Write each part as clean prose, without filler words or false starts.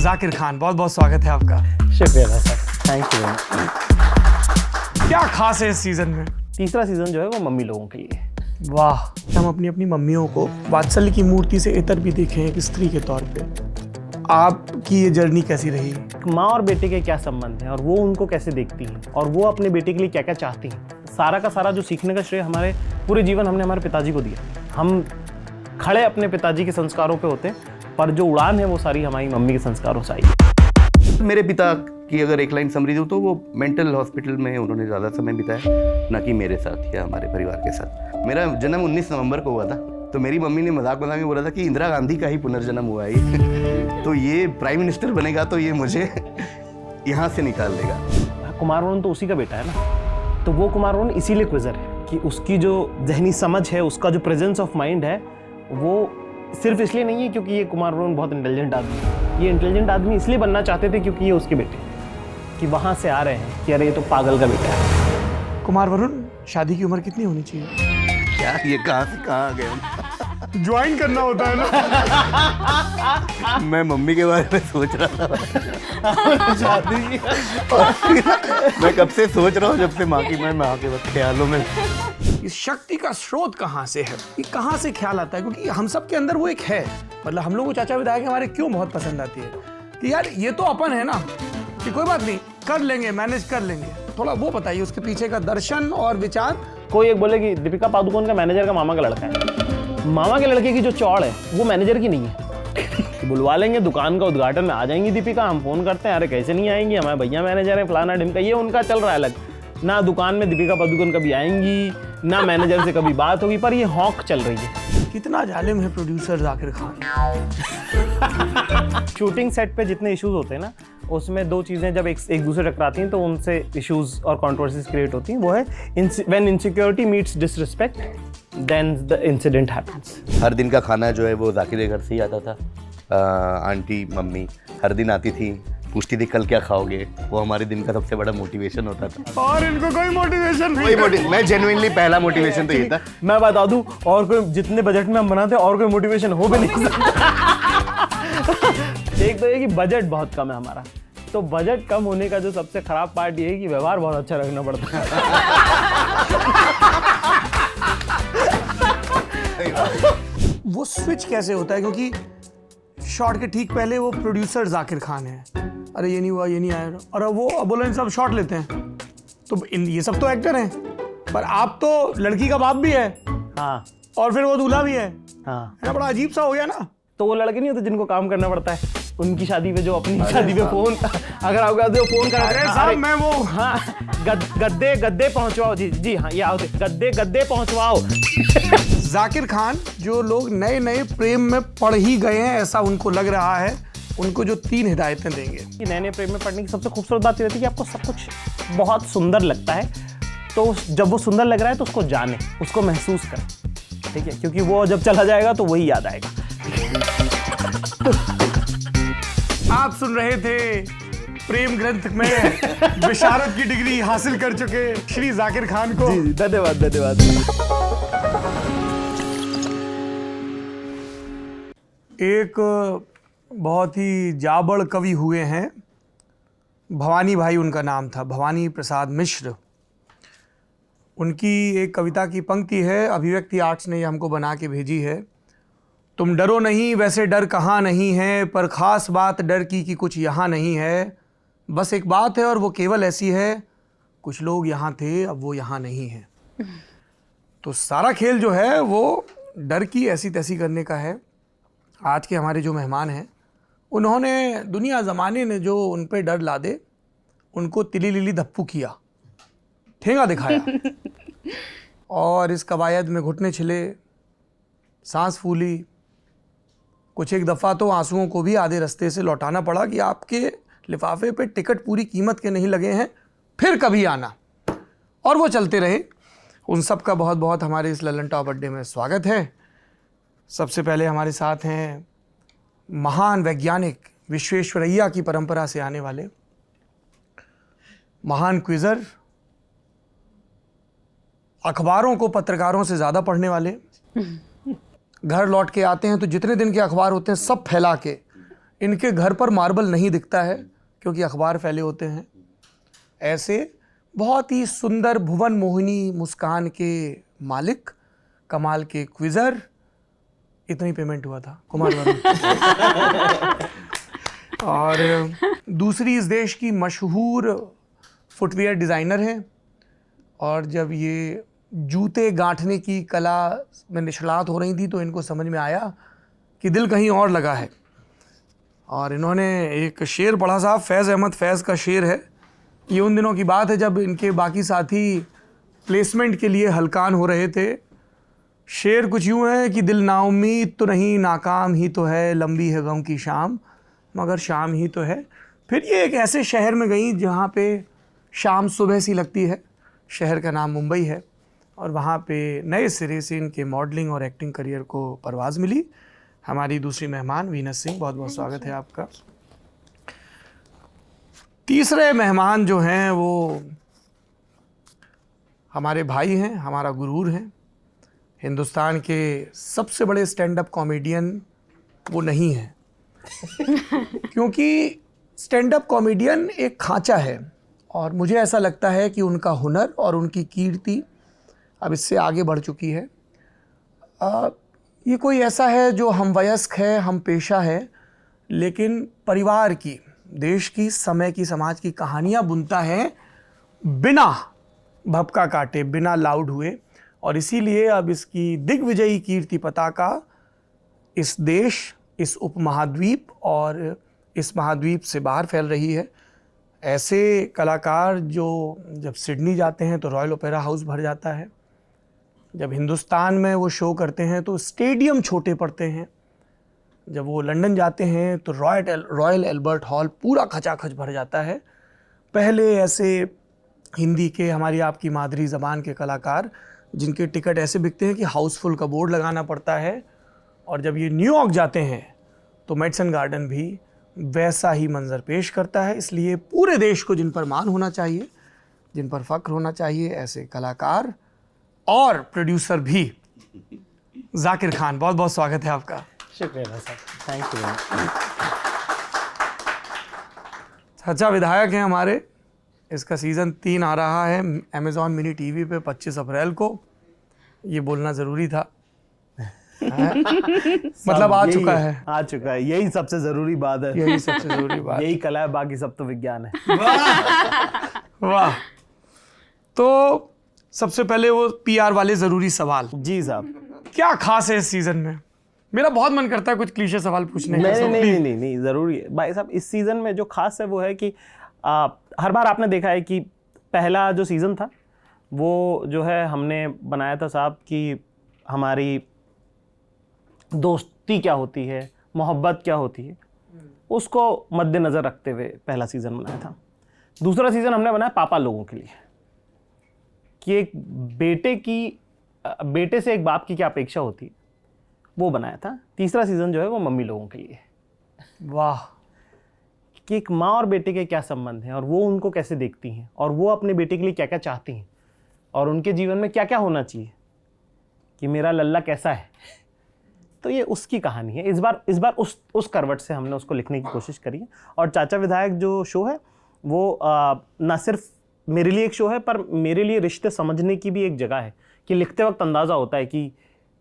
जाकिर खान, बहुत बहुत स्वागत है आपका। शुक्रिया सर, थैंक यू। क्या खास है इस सीजन में? तीसरा सीजन जो है वो मम्मी लोगों के लिए। वाह, हम अपनी अपनी मम्मियों को वात्सल्य की मूर्ति से इतर भी देखें एक स्त्री के तौर पे। आपकी ये जर्नी कैसी रही? माँ और बेटे के क्या संबंध है और वो उनको कैसे देखती हैं और वो अपने बेटे के लिए क्या क्या चाहती हैं, सारा का सारा जो सीखने का श्रेय हमारे पूरे जीवन हमने हमारे पिताजी को दिया। हम खड़े अपने पिताजी के संस्कारों पे होते हैं, पर जो उड़ान है वो सारी हमारी मम्मी के संस्कारों से आई। मेरे पिता की अगर एक लाइन समरी दूँ तो वो मेंटल हॉस्पिटल में उन्होंने ज़्यादा समय बिताया, ना कि मेरे साथ या हमारे परिवार के साथ। मेरा जन्म 19 नवंबर को हुआ था, तो मेरी मम्मी ने मजाक में बोला था कि इंदिरा गांधी का ही पुनर्जन्म हुआ है तो ये प्राइम मिनिस्टर बनेगा तो ये मुझे यहाँ से निकाल देगा। कुमार वरुण तो उसी का बेटा है ना, तो वो कुमार वरुण इसीलिए क्विजर है कि उसकी जो जहनी समझ है, उसका जो प्रेजेंस ऑफ माइंड है, वो सिर्फ इसलिए नहीं है क्योंकि ये कुमार वरुण बहुत इंटेलिजेंट आदमी है। ये इंटेलिजेंट आदमी इसलिए बनना चाहते थे क्योंकि ये उसके बेटे, कि वहाँ से आ रहे हैं कि अरे ये तो पागल का बेटा है। कुमार वरुण, शादी की उम्र कितनी होनी चाहिए? क्या ये कहाँ से कहाँ आ गए? ज्वाइन करना होता है ना। मैं मम्मी के बारे में सोच रहा था शादी मैं कब से सोच रहा हूँ, जब से माँ के वक्त ख्यालों में। इस शक्ति का स्रोत कहाँ से है? ये कहाँ से ख्याल आता है? क्योंकि हम सब के अंदर वो एक है। मतलब हम लोग को चाचा विधायक हमारे क्यों बहुत पसंद आती है कि यार ये तो अपन है ना, कि कोई बात नहीं, कर लेंगे, मैनेज कर लेंगे। थोड़ा वो बताइए उसके पीछे का दर्शन और विचार। कोई एक बोले कि दीपिका पादुकोण का मैनेजर का मामा का लड़का है। मामा के लड़के की जो चौड़ है वो मैनेजर की नहीं है। बुलवा लेंगे, दुकान का उद्घाटन में आ जाएंगी दीपिका, हम फोन करते हैं, अरे कैसे नहीं आएंगी, हमारे भैया मैनेजर है, फलाना ढिमका, ये उनका चल रहा है अलग। ना दुकान में दीपिका पादुकोण कभी आएंगी, ना मैनेजर से कभी बात होगी, पर ये हॉक चल रही है। कितना जालिम है producer Zakir Khan. Shooting set पे जितने इश्यूज होते हैं ना, उसमें दो चीजें जब एक दूसरे टकराती हैं तो उनसे इश्यूज और कंट्रोवर्सीज क्रिएट होती हैं। वो है when insecurity meets disrespect, then the incident happens. हर दिन का खाना जो है वो जाकिर के घर से ही आता था। आंटी मम्मी हर दिन आती थी, पूछती थी कल क्या खाओगे। वो हमारे दिन का सबसे बड़ा मोटिवेशन होता था। और इनको कोई मोटिवेशन नहीं। मैं जेन्युइनली पहला मोटिवेशन तो ये था। मैं बता दूं, और कोई जितने बजट में हम बनाते हैं और कोई मोटिवेशन हो भी नहीं सकता। एक तो ये कि बजट बहुत कम है हमारा, तो बजट कम होने का जो सबसे खराब पार्ट ये है कि व्यवहार बहुत अच्छा रखना पड़ता है। वो स्विच कैसे होता है? क्योंकि शॉट के ठीक पहले वो प्रोड्यूसर जाकिर खान है, अरे ये नहीं हुआ, ये नहीं आया, और अब वो बोले सब शॉट लेते हैं। तो ये सब तो एक्टर हैं, पर आप तो लड़की का बाप भी है। हाँ, और फिर वो दूल्हा भी है। हाँ, है, बड़ा अजीब सा हो गया ना। तो वो लड़के नहीं होते जिनको काम करना पड़ता है उनकी शादी पे, जो अपनी शादी पे फोन, अगर आपका जो फोन कर रहे हैं साहब, मैं वो हाँ, गद्दे पहुंचवाओ। जी हाँ, ये आओ, गद्दे पहुंचवाओ। जाकिर खान, जो लोग नए नए प्रेम में पड़ ही गए हैं ऐसा उनको लग रहा है, उनको जो 3 हिदायतें देंगे। नए नए प्रेम में पड़ने की सबसे खूबसूरत बात ये रहती है कि आपको सब कुछ बहुत सुंदर लगता है, तो जब वो सुंदर लग रहा है तो उसको जाने, उसको महसूस करें, ठीक है? क्योंकि वो जब चला जाएगा तो वही याद आएगा। आप सुन रहे थे प्रेम ग्रंथ में विशारद की डिग्री हासिल कर चुके श्री जाकिर खान को। जी, धन्यवाद। एक बहुत ही जाबड़ कवि हुए हैं, भवानी भाई उनका नाम था, भवानी प्रसाद मिश्र। उनकी एक कविता की पंक्ति है, अभिव्यक्ति आर्ट्स ने ये हमको बना के भेजी है। तुम डरो नहीं, वैसे डर कहाँ नहीं है, पर ख़ास बात डर की कि कुछ यहाँ नहीं है। बस एक बात है और वो केवल ऐसी है, कुछ लोग यहाँ थे अब वो यहाँ नहीं है। तो सारा खेल जो है वो डर की ऐसी तैसी करने का है। आज के हमारे जो मेहमान हैं, उन्होंने दुनिया ज़माने ने जो उन पे डर ला दे, उनको तिली लिली धप्पू किया, ठेंगा दिखाया, और इस कवायद में घुटने छिले, सांस फूली, कुछ एक दफ़ा तो आंसुओं को भी आधे रास्ते से लौटाना पड़ा कि आपके लिफाफे पे टिकट पूरी कीमत के नहीं लगे हैं, फिर कभी आना। और वो चलते रहे। उन सब का बहुत बहुत हमारे इस ललन टॉप अड्डे में स्वागत है। सबसे पहले हमारे साथ हैं महान वैज्ञानिक, विश्वेश्वरैया की परंपरा से आने वाले महान क्विज़र, अखबारों को पत्रकारों से ज़्यादा पढ़ने वाले, घर लौट के आते हैं तो जितने दिन के अखबार होते हैं सब फैला के इनके घर पर मार्बल नहीं दिखता है क्योंकि अखबार फैले होते हैं। ऐसे बहुत ही सुंदर भुवन मोहिनी मुस्कान के मालिक, कमाल के क्विज़र, इतना ही पेमेंट हुआ था, कुमार वरुण। और दूसरी इस देश की मशहूर फुटवियर डिज़ाइनर हैं, और जब ये जूते गांठने की कला में निष्णात हो रही थी तो इनको समझ में आया कि दिल कहीं और लगा है, और इन्होंने एक शेर पढ़ा साहब, फैज़ अहमद फैज़ का शेर है। ये उन दिनों की बात है जब इनके बाकी साथी प्लेसमेंट के लिए हलकान हो रहे थे। शेर कुछ यूँ है कि दिल नाउम्मीद तो नहीं, नाकाम ही तो है, लंबी है गम की शाम मगर शाम ही तो है। फिर ये एक ऐसे शहर में गई जहाँ पे शाम सुबह सी लगती है। शहर का नाम मुंबई है, और वहाँ पे नए सिरे से इनके मॉडलिंग और एक्टिंग करियर को परवाज़ मिली। हमारी दूसरी मेहमान वीनस सिंह, बहुत बहुत स्वागत है आपका। तीसरे मेहमान जो हैं वो हमारे भाई हैं, हमारा गुरूर हैं। हिंदुस्तान के सबसे बड़े स्टैंड अप कॉमेडियन वो नहीं हैं क्योंकि स्टैंड अप कॉमेडियन एक खांचा है, और मुझे ऐसा लगता है कि उनका हुनर और उनकी कीर्ति अब इससे आगे बढ़ चुकी है। ये कोई ऐसा है जो हम वयस्क है, हम पेशा है, लेकिन परिवार की, देश की, समय की, समाज की कहानियाँ बुनता है बिना भपका काटे, बिना लाउड हुए। और इसीलिए अब इसकी दिग्विजयी कीर्ति पताका इस देश, इस उपमहाद्वीप और इस महाद्वीप से बाहर फैल रही है। ऐसे कलाकार जो जब सिडनी जाते हैं तो रॉयल ओपेरा हाउस भर जाता है, जब हिंदुस्तान में वो शो करते हैं तो स्टेडियम छोटे पड़ते हैं, जब वो लंदन जाते हैं तो रॉयल एल्बर्ट हॉल पूरा खचाखच भर जाता है। पहले ऐसे हिंदी के, हमारी आपकी मादरी ज़बान के कलाकार जिनके टिकट ऐसे बिकते हैं कि हाउसफुल का बोर्ड लगाना पड़ता है, और जब ये न्यूयॉर्क जाते हैं तो मेडिसन गार्डन भी वैसा ही मंजर पेश करता है। इसलिए पूरे देश को जिन पर मान होना चाहिए, जिन पर फ़ख्र होना चाहिए, ऐसे कलाकार और प्रोड्यूसर भी। जाकिर खान, बहुत बहुत स्वागत है आपका। शुक्रिया सर, थैंक यू। अच्छा विधायक हैं हमारे। इसका सीज़न 3 आ रहा है अमेज़ॉन मिनी टीवी पे 25 अप्रैल को। ये बोलना ज़रूरी था। मतलब आ चुका है, यही सबसे ज़रूरी बात है। यही सबसे ज़रूरी बात, यही कला है, बाकी सब तो विज्ञान है। वाह। तो सबसे पहले वो पीआर वाले ज़रूरी सवाल। जी साहब, क्या खास है इस सीज़न में? मेरा बहुत मन करता है कुछ क्लीशे सवाल पूछने का। नहीं, ज़रूरी है भाई साहब। इस सीज़न में जो खास है वो है कि हर बार आपने देखा है कि पहला जो सीज़न था वो जो है हमने बनाया था साहब कि हमारी दोस्ती क्या होती है, मोहब्बत क्या होती है, उसको मद्देनज़र रखते हुए पहला सीज़न बनाया था। दूसरा सीज़न हमने बनाया पापा लोगों के लिए, कि एक बेटे से एक बाप की क्या अपेक्षा होती है, वो बनाया था। तीसरा सीज़न जो है वो मम्मी लोगों के लिए। वाह। कि एक माँ और बेटे के क्या संबंध हैं और वो उनको कैसे देखती हैं, और वो अपने बेटे के लिए क्या क्या चाहती हैं, और उनके जीवन में क्या क्या होना चाहिए, कि मेरा लल्ला कैसा है। तो ये उसकी कहानी है। इस बार उस करवट से हमने उसको लिखने की कोशिश करी है। और चाचा विधायक जो शो है वो ना सिर्फ मेरे लिए एक शो है, पर मेरे लिए रिश्ते समझने की भी एक जगह है, कि लिखते वक्त अंदाज़ा होता है कि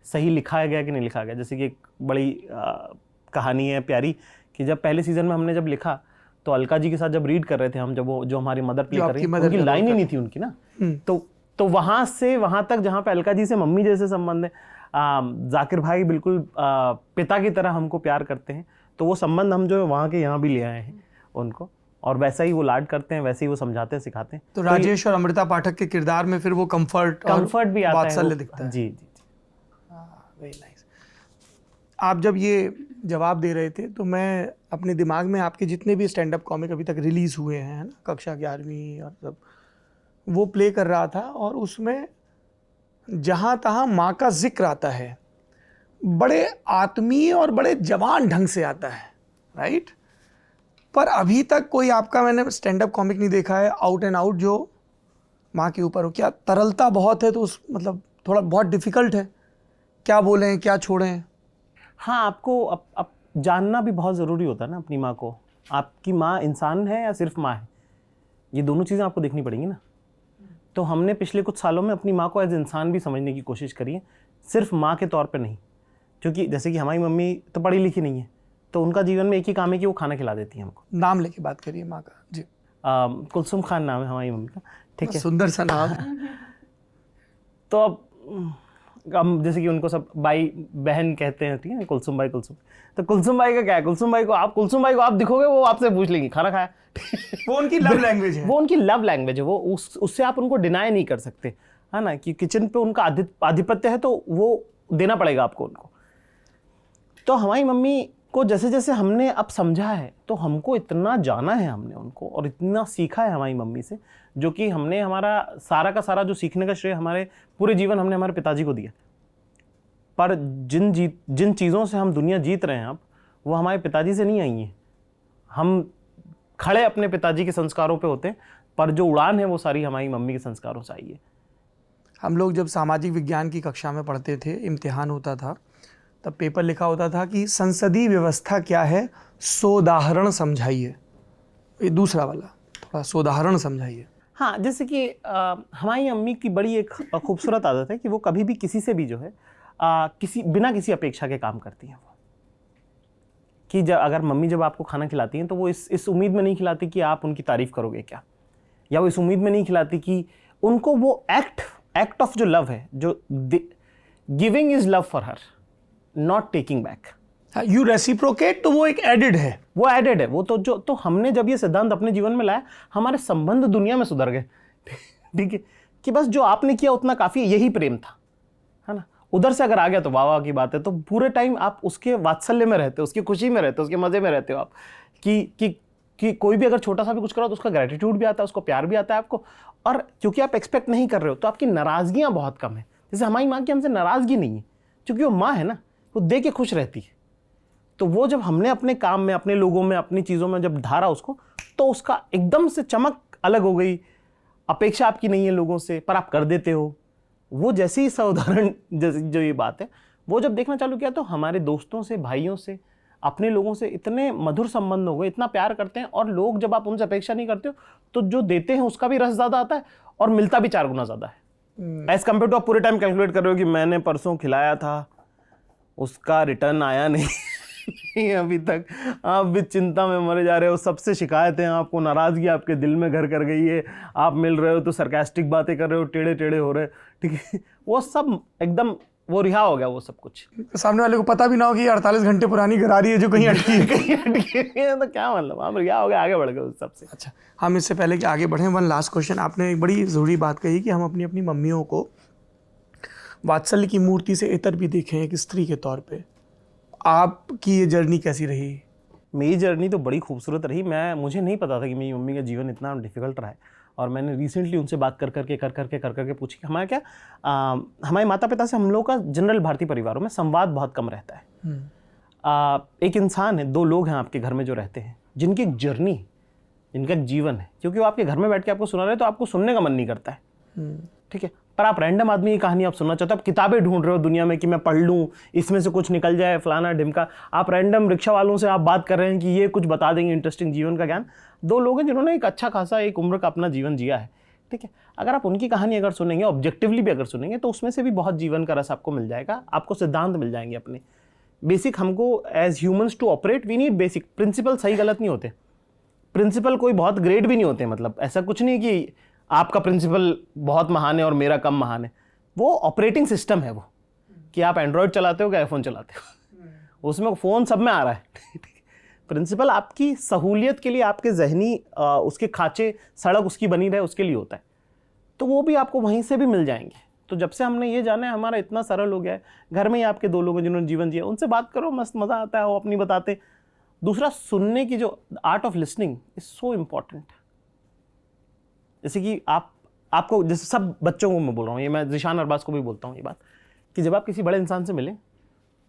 सही लिखा गया कि नहीं लिखा गया। जैसे कि एक बड़ी कहानी है प्यारी, कि जब पहले सीज़न में हमने जब लिखा तो अलका जी के साथ जब रीड कर रहे थे हम, जब वो जो हमारी मदर प्ले कर रही है, उनकी लाइन ही नहीं थी उनकी ना। तो वहाँ से वहाँ तक जहाँ पे अलका जी से मम्मी जैसे संबंध है, जाकिर भाई बिल्कुल पिता की तरह हमको प्यार करते हैं, तो वो संबंध हम जो है वहाँ के यहाँ भी ले आए हैं उनको, और वैसा ही वो लाड करते हैं, वैसे ही वो समझाते हैं, सिखाते हैं। तो राजेश और अमृता पाठक के किरदार में फिर वो कंफर्ट भी आता है, वात्सल्य दिखता है। जी। Very nice. आप जब ये जवाब दे रहे थे तो मैं अपने दिमाग में आपके जितने भी स्टैंड अप कॉमिक अभी तक रिलीज़ हुए हैं ना, कक्षा 11वीं और सब, वो प्ले कर रहा था, और उसमें जहाँ तहाँ माँ का जिक्र आता है, बड़े आत्मीय और बड़े जवान ढंग से आता है, राइट? पर अभी तक कोई आपका मैंने स्टैंड अप कॉमिक नहीं देखा है आउट एंड आउट जो माँ के ऊपर हो। क्या तरलता बहुत है तो उस मतलब थोड़ा बहुत डिफ़िकल्ट है, क्या बोलें क्या छोड़ें? हाँ, आपको जानना भी बहुत ज़रूरी होता है ना अपनी माँ को। आपकी माँ इंसान है या सिर्फ माँ है, ये दोनों चीज़ें आपको देखनी पड़ेंगी ना। तो हमने पिछले कुछ सालों में अपनी माँ को एज इंसान भी समझने की कोशिश करी है, सिर्फ माँ के तौर पे नहीं। क्योंकि जैसे कि हमारी मम्मी तो पढ़ी लिखी नहीं है, तो उनका जीवन में एक ही काम है कि वो खाना खिला देती है हमको। नाम लेके बात करिए माँ का जी। कुलसुम खान नाम है हमारी मम्मी का, ठीक है। सुंदर सा नाम। तो अब हम जैसे कि उनको सब बाई बहन कहते हैं, ठीक है, कुलसुम भाई कुलसुम। तो कुलसुम भाई का क्या है, कुलसुम भाई को आप दिखोगे वो आपसे पूछ लेंगी खाना खाया। वो उनकी लव लैंग्वेज है। वो उनकी लव लैंग्वेज है, वो उससे आप उनको डिनाई नहीं कर सकते, है ना, कि किचन पे उनका आधिपत्य है तो वो देना पड़ेगा आपको उनको। तो हमारी मम्मी को जैसे जैसे हमने अब समझा है, तो हमको इतना जाना है हमने उनको और इतना सीखा है हमारी मम्मी से, जो कि हमने हमारा सारा का सारा जो सीखने का श्रेय हमारे पूरे जीवन हमने हमारे पिताजी को दिया। पर जिन चीज़ों से हम दुनिया जीत रहे हैं अब, वो हमारे पिताजी से नहीं आई हैं। हम खड़े अपने पिताजी के संस्कारों पे होते हैं, पर जो उड़ान है वो सारी हमारी मम्मी के संस्कारों से आई है। हम लोग जब सामाजिक विज्ञान की कक्षा में पढ़ते थे, इम्तिहान होता था, तब पेपर लिखा होता था कि संसदीय व्यवस्था क्या है, सोदाहरण समझाइए। ये दूसरा वाला थोड़ा सोदाहरण समझाइए। हाँ, जैसे कि हमारी अम्मी की बड़ी एक खूबसूरत आदत है कि वो कभी भी किसी से भी जो है बिना किसी अपेक्षा के काम करती हैं। वो कि अगर मम्मी जब आपको खाना खिलाती हैं तो वो इस उम्मीद में नहीं खिलाती कि आप उनकी तारीफ़ करोगे क्या, या वो इस उम्मीद में नहीं खिलाती कि उनको वो एक्ट ऑफ जो लव है, जो giving is love for her, not taking back. You reciprocate, तो वो एक एडेड है, वो एडेड है। वो तो हमने जब ये सिद्धांत अपने जीवन में लाया, हमारे संबंध दुनिया में सुधर गए। ठीक है, कि बस जो आपने किया उतना काफ़ी, यही प्रेम था, है ना। उधर से अगर आ गया तो वाह वाह की बात है। तो पूरे टाइम आप उसके वात्सल्य में रहते हो, उसकी खुशी में रहते हो, उसके मज़े में रहते हो आप, कि कोई भी अगर छोटा सा भी कुछ करो तो उसका ग्रेटिट्यूड भी आता है, उसको प्यार भी आता है आपको। और क्योंकि आप एक्सपेक्ट नहीं कर रहे हो तो आपकी नाराज़गियाँ बहुत कम है। जैसे हमारी माँ की हमसे नाराज़गी नहीं है, क्योंकि वो माँ है ना, वो दे के खुश रहती है। तो वो जब हमने अपने काम में, अपने लोगों में, अपनी चीज़ों में जब धारा उसको, तो उसका एकदम से चमक अलग हो गई। अपेक्षा आपकी नहीं है लोगों से, पर आप कर देते हो। वो जैसे ही साधारण जो ये बात है, वो जब देखना चालू किया तो हमारे दोस्तों से, भाइयों से, अपने लोगों से इतने मधुर संबंध हो गए, इतना प्यार करते हैं। और लोग जब आप उनसे अपेक्षा नहीं करते हो तो जो देते हैं उसका भी रस ज़्यादा आता है और मिलता भी 4 गुना ज़्यादा है। एज कम्पेयर टू आप पूरे टाइम कैलकुलेट कर रहे हो कि मैंने परसों खिलाया था, उसका रिटर्न आया नहीं अभी तक, आप भी चिंता में मरे जा रहे हो, सबसे शिकायतें, आपको नाराज़गी आपके दिल में घर कर गई है, आप मिल रहे हो तो सरकास्टिक बातें कर रहे हो, टेढ़े टेढ़े हो रहे, ठीक है। वो सब एकदम वो रिहा हो गया, वो सब कुछ। सामने वाले को पता भी ना हो कि 48 घंटे पुरानी गरारी है जो कहीं अटकी है। तो क्या मतलब, हम रिहा हो गए, आगे बढ़ गए उस सबसे। अच्छा, हम इससे पहले कि आगे बढ़ें, वन लास्ट क्वेश्चन। आपने एक बड़ी ज़रूरी बात कही कि हम अपनी मम्मियों को वात्सल्य की मूर्ति से इतर भी देखें एक स्त्री के तौर पे। आपकी ये जर्नी कैसी रही? मेरी जर्नी तो बड़ी खूबसूरत रही। मुझे नहीं पता था कि मेरी मम्मी का जीवन इतना डिफ़िकल्ट रहा है। और मैंने रिसेंटली उनसे बात कर करके पूछी कि हमारा क्या, हमारे माता पिता से हम लोग का जनरल भारतीय परिवारों में संवाद बहुत कम रहता है। एक इंसान है, 2 लोग हैं आपके घर में जो रहते हैं, जिनकी एक जर्नी, जिनका एक जीवन है, क्योंकि वो आपके घर में बैठ के आपको सुना रहे तो आपको सुनने का मन नहीं करता है, ठीक है। पर आप रैंडम आदमी की कहानी आप सुनना चाहते हो, आप किताबें ढूंढ रहे हो दुनिया में कि मैं पढ़ लूँ, इसमें से कुछ निकल जाए, फलाना ढिमका। आप रैंडम रिक्शा वालों से आप बात कर रहे हैं कि ये कुछ बता देंगे इंटरेस्टिंग जीवन का ज्ञान। 2 लोग हैं जिन्होंने एक अच्छा खासा एक उम्र का अपना जीवन जिया है, ठीक है। अगर आप उनकी कहानी अगर सुनेंगे, ऑब्जेक्टिवली भी अगर सुनेंगे, तो उसमें से भी बहुत जीवन का रस आपको मिल जाएगा, आपको सिद्धांत मिल जाएंगे अपने बेसिक। हमको as humans to operate we need basic principle. सही गलत नहीं होते प्रिंसिपल, कोई बहुत ग्रेट भी नहीं होते। मतलब ऐसा कुछ नहीं कि आपका प्रिंसिपल बहुत महान है और मेरा कम महान है। वो ऑपरेटिंग सिस्टम है वो, कि आप एंड्रॉयड चलाते हो कि आईफोन चलाते हो, उसमें फ़ोन सब में आ रहा है। प्रिंसिपल आपकी सहूलियत के लिए, आपके जहनी उसके खाचे, सड़क उसकी बनी रहे, उसके लिए होता है। तो वो भी आपको वहीं से भी मिल जाएंगे। तो जब से हमने ये जाना है, हमारा इतना सरल हो गया है। घर में ही आपके 2 लोग हैं जिन्होंने जीवन जिया, उनसे बात करो, मस्त मज़ा आता है, वो अपनी बताते। दूसरा, सुनने की जो art of listening is so important. जैसे कि आपको, जैसे सब बच्चों को मैं बोल रहा हूँ, ये मैं ज़ीशान अरबाज को भी बोलता हूँ ये बात, कि जब आप किसी बड़े इंसान से मिलें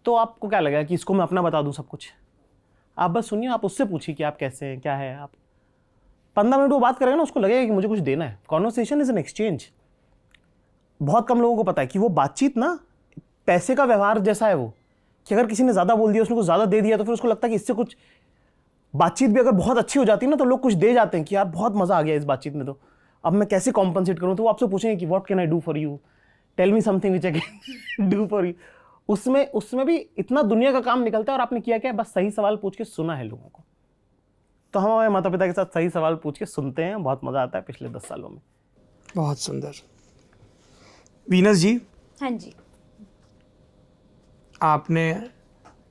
तो आपको क्या लगेगा कि इसको मैं अपना बता दूँ सब कुछ। आप बस सुनिए, आप उससे पूछिए कि आप कैसे हैं, क्या है। आप 15 मिनट वो बात करेंगे ना, उसको लगेगा कि मुझे कुछ देना है। Conversation is an exchange. बहुत कम लोगों को पता है कि वो बातचीत ना पैसे का व्यवहार जैसा है। वो कि अगर किसी ने ज़्यादा बोल दिया, उसने कुछ ज़्यादा दे दिया, तो फिर उसको लगता है कि इससे कुछ बातचीत भी अगर बहुत अच्छी हो जाती है ना, तो लोग कुछ दे जाते हैं कि यार बहुत मज़ा आ गया इस बातचीत में, तो अब मैं कैसे कॉम्पनसेट करूँ। तो वो आपसे पूछेंगे कि what can I do for you, tell me something which I can do for you. उसमें भी इतना दुनिया का काम निकलता है, और आपने किया क्या, बस सही सवाल पूछ के सुना है लोगों को। तो हम हमारे माता पिता के साथ सही सवाल पूछ के सुनते हैं, बहुत मज़ा आता है पिछले 10 सालों में। बहुत सुंदर। वीनस जी, हाँ जी। आपने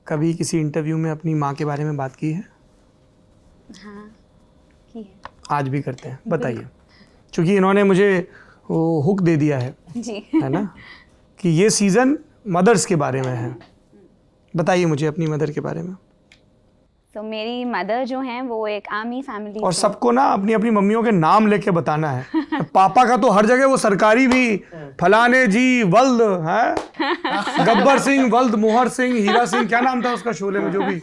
कभी किसी इंटरव्यू में अपनी माँ के बारे में बात की है? हाँ की है आज भी करते हैं, बताइए। क्योंकि इन्होंने मुझे वो हुक दे दिया है जी। है ना, कि ये सीज़न मदर्स के बारे में है। बताइए मुझे अपनी मदर के बारे में। तो मेरी मदर जो हैं वो एक आर्मी फैमिली और सबको ना अपनी अपनी मम्मियों के नाम लेके बताना है। पापा का तो हर जगह वो सरकारी भी, फलाने जी वल्द है, गब्बर सिंह वल्द, मोहर सिंह, हीरा सिंह, क्या नाम था उसका शोले में जो भी,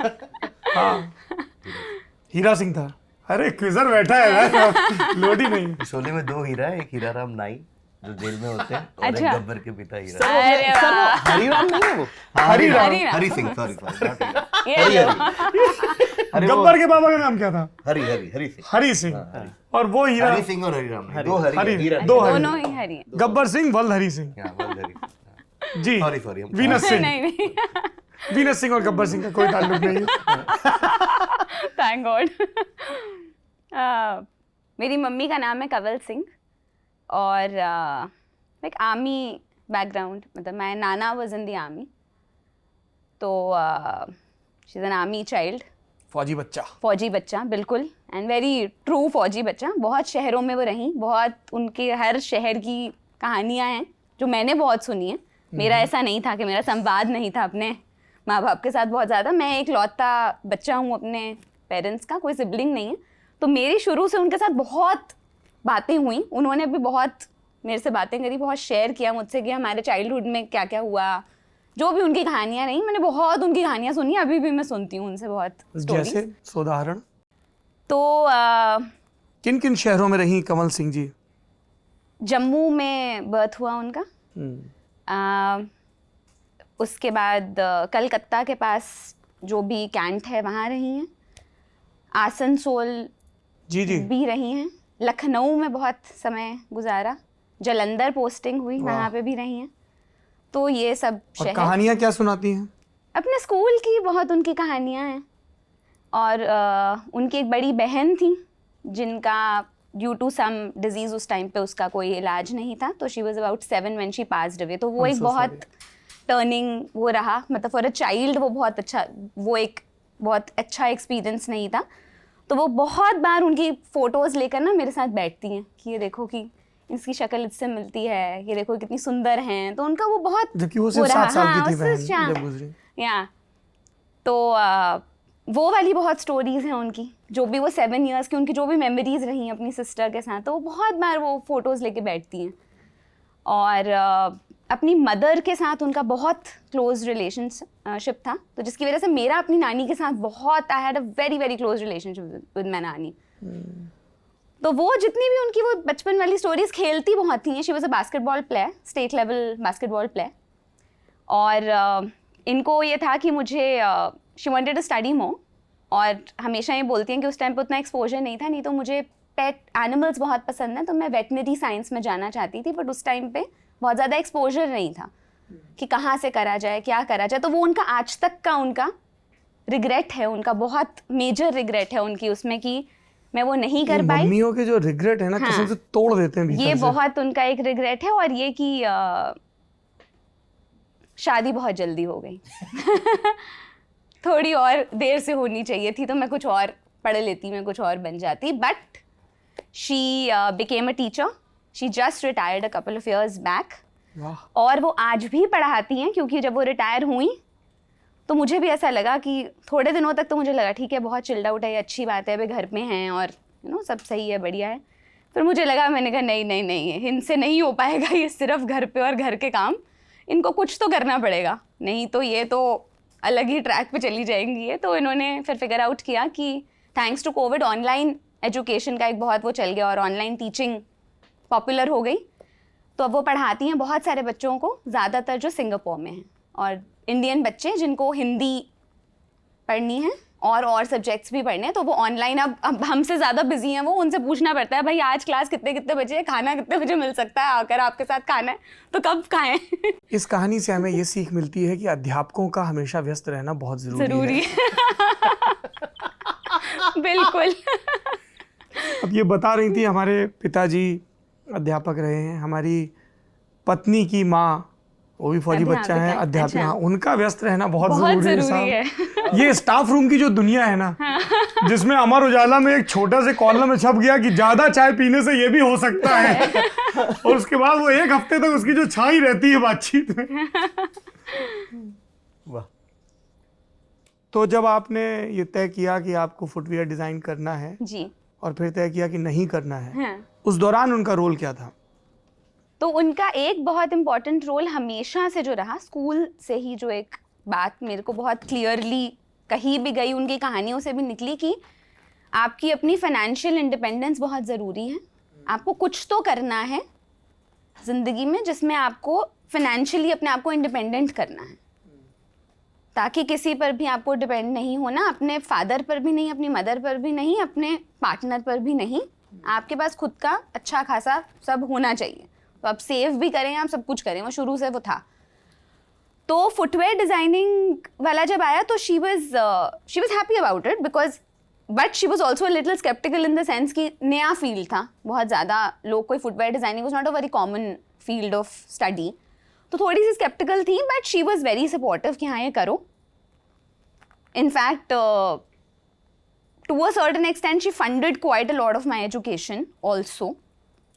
हाँ हीरा सिंह था। अरे क्विजर बैठा है ना, लोडी नहीं। शोले में 2 हीरा है, एक हीरा राम नाई जो जेल में होते हैं, और एक अच्छा। गब्बर के पिता हीरा। अरे वाह। हरिराम नहीं है वो? हरी सिंह, सॉरी ये लो। गब्बर के पापा का नाम क्या था? हरी सिंह। हरी सिंह। और वो हीरा, हरी सिंह और हरिराम, 2 हरी हरी, हीरा। दो हरी, दोनों ही हरी हैं। गब्बर सिंह वल्द हरी सिंह। हाँ, वल्द हरी। जी, सॉरी वीनस सिंह। नहीं नहीं, वीनस सिंह और गब्बर सिंह का कोई ताल्लुक नहीं है। Thank God. मेरी मम्मी का नाम है कंवल सिंह, और लाइक आर्मी बैकग्राउंड, मतलब my Nana was in the army, तो she is an army child, फौजी बच्चा। फौजी बच्चा, बिल्कुल, एंड वेरी ट्रू फौजी बच्चा। बहुत शहरों में वो रहीं, बहुत उनके हर शहर की कहानियाँ हैं जो मैंने बहुत सुनी है। मेरा ऐसा नहीं था कि मेरा संवाद नहीं था अपने माँ बाप के साथ बहुत ज़्यादा। मैं एक लौता बच्चा हूँ अपने पेरेंट्स का, कोई सिबलिंग नहीं है, तो मेरी शुरू से उनके साथ बहुत बातें हुई। उन्होंने भी बहुत मेरे से बातें करी, बहुत शेयर किया मुझसे कि हमारे चाइल्डहुड में क्या क्या हुआ, जो भी उनकी कहानियाँ रहीं। मैंने बहुत उनकी कहानियाँ सुनी, अभी भी मैं सुनती हूँ उनसे बहुत स्टोरीज। जैसे उदाहरण? तो किन किन शहरों में रही कंवल सिंह जी? जम्मू में बर्थ हुआ उनका, उसके बाद कलकत्ता के पास जो भी कैंट है वहाँ रही हैं, आसनसोल जी जी, भी रही हैं, लखनऊ में बहुत समय गुजारा, जलंधर पोस्टिंग हुई, वहाँ पे भी रही हैं। तो ये सब और शहर। कहानियाँ क्या सुनाती हैं? अपने स्कूल की बहुत उनकी कहानियाँ हैं, और उनकी एक बड़ी बहन थी जिनका ड्यू टू सम डिजीज़ उस टाइम पे उसका कोई इलाज नहीं था, तो she was about 7 when she passed away. तो वो एक बहुत टर्निंग वो रहा, मतलब फॉर अ चाइल्ड वो बहुत अच्छा, वो एक बहुत अच्छा एक्सपीरियंस नहीं था। तो वो बहुत बार उनकी फ़ोटोज़ लेकर ना मेरे साथ बैठती हैं कि ये देखो कि इसकी शक्ल इससे मिलती है, ये देखो कितनी सुंदर हैं। तो उनका वो बहुत, जबकि वो सिर्फ 7 साल की थी बहन हाँ, जब गुजरी। या तो वो वाली बहुत स्टोरीज़ हैं उनकी, जो भी वो 7 इयर्स की उनकी जो भी मेमोरीज़ रही हैं अपनी सिस्टर के साथ, तो वो बहुत बार वो फ़ोटोज़ लेके बैठती हैं। और अपनी मदर के साथ उनका बहुत क्लोज रिलेशनशिप था, तो जिसकी वजह से मेरा अपनी नानी के साथ बहुत, I had a very very close relationship with my नानी। तो वो जितनी भी उनकी वो बचपन वाली स्टोरीज खेलती बहुत थी। She was a basketball player, state level basketball player, और इनको ये था कि मुझे she wanted to study more, और हमेशा ये बोलती हैं कि उस टाइम पे उतना एक्सपोजर नहीं था, नहीं तो मुझे पेट एनिमल्स बहुत पसंद है, तो मैं वेटनरी साइंस में जाना चाहती थी, बट उस टाइम पे बहुत ज़्यादा एक्सपोजर नहीं था कि कहाँ से करा जाए, क्या करा जाए। तो वो उनका आज तक का उनका रिग्रेट है, उनका बहुत मेजर रिग्रेट है उनकी उसमें कि मैं वो नहीं कर पाई। मम्मियों के जो रिग्रेट है ना, हाँ, कसम से तोड़ देते हैं भीतर ये से। बहुत उनका एक रिग्रेट है, और ये कि शादी बहुत जल्दी हो गई। थोड़ी और देर से होनी चाहिए थी, तो मैं कुछ और पढ़ लेती, मैं कुछ और बन जाती। But she became a teacher, she just retired a couple of years back, और वो आज भी पढ़ाती हैं, क्योंकि जब वो रिटायर हुई तो मुझे भी ऐसा लगा कि थोड़े दिनों तक तो मुझे लगा ठीक है, बहुत चिल्ड आउट है, अच्छी बात है, वे घर में हैं और सब सही है, बढ़िया है। फिर मुझे लगा, मैंने कहा नहीं नहीं नहीं, इनसे नहीं हो पाएगा ये सिर्फ घर पे और घर के काम, इनको कुछ तो करना पड़ेगा, नहीं तो ये तो अलग ही ट्रैक पे चली जाएंगी ये। तो इन्होंने फिर फिगर आउट किया कि thanks to COVID online education का एक बहुत वो चल गया और ऑनलाइन टीचिंग पॉपुलर हो गई, तो अब वो पढ़ाती हैं बहुत सारे बच्चों को, ज़्यादातर जो सिंगापुर में हैं, और इंडियन बच्चे जिनको हिंदी पढ़नी है और सब्जेक्ट्स भी पढ़ने हैं, तो वो ऑनलाइन अब हमसे ज़्यादा बिजी हैं, वो उनसे पूछना पड़ता है भाई आज क्लास कितने बजे है, खाना कितने बजे मिल सकता है, आकर आपके साथ खाना है तो कब खाएं। इस कहानी से हमें ये सीख मिलती है कि अध्यापकों का हमेशा व्यस्त रहना बहुत ज़रूरी है। बिल्कुल। अब ये बता रही थी हमारे पिताजी अध्यापक रहे हैं, हमारी पत्नी की माँ वो भी फौजी बच्चा है, अध्यापिका। अच्छा। उनका व्यस्त रहना बहुत बहुत ज़रूरी ज़रूरी है है। साहब। ये स्टाफ रूम की जो दुनिया है ना, जिसमें अमर उजाला में एक छोटा से कॉलम में छप गया कि ज़्यादा चाय पीने से ये भी हो सकता है, और उसके बाद वो एक हफ्ते तक उसकी जो छाई रहती है बातचीत में। वाह। तो जब आपने ये तय किया कि आपको फुटवियर डिज़ाइन करना है जी। और फिर तय किया कि नहीं करना है, हाँ। उस दौरान उनका रोल क्या था? तो उनका एक बहुत इम्पॉर्टेंट रोल हमेशा से जो रहा, स्कूल से ही जो एक बात मेरे को बहुत क्लियरली कही भी गई, उनकी कहानियों से भी निकली कि आपकी अपनी फाइनेंशियल इंडिपेंडेंस बहुत ज़रूरी है। आपको कुछ तो करना है ज़िंदगी में जिसमें आपको फाइनेंशियली अपने आप को इंडिपेंडेंट करना है, ताकि किसी पर भी आपको डिपेंड नहीं होना, अपने फादर पर भी नहीं, अपनी मदर पर भी नहीं, अपने पार्टनर पर भी नहीं। आपके पास खुद का अच्छा खासा सब होना चाहिए, तो आप सेव भी करें, आप सब कुछ करें, वो शुरू से वो था। तो फुटवेयर डिज़ाइनिंग वाला जब आया तो she was happy about it because, but she was also little sceptical in the sense कि नया फील्ड था, बहुत ज़्यादा लोग, कोई footwear designing was not a very common field of study, तो थोड़ी सी स्केप्टिकल थी, but she was very supportive कि हाँ ये करो। In fact to a certain extent she funded quite a lot of my education also.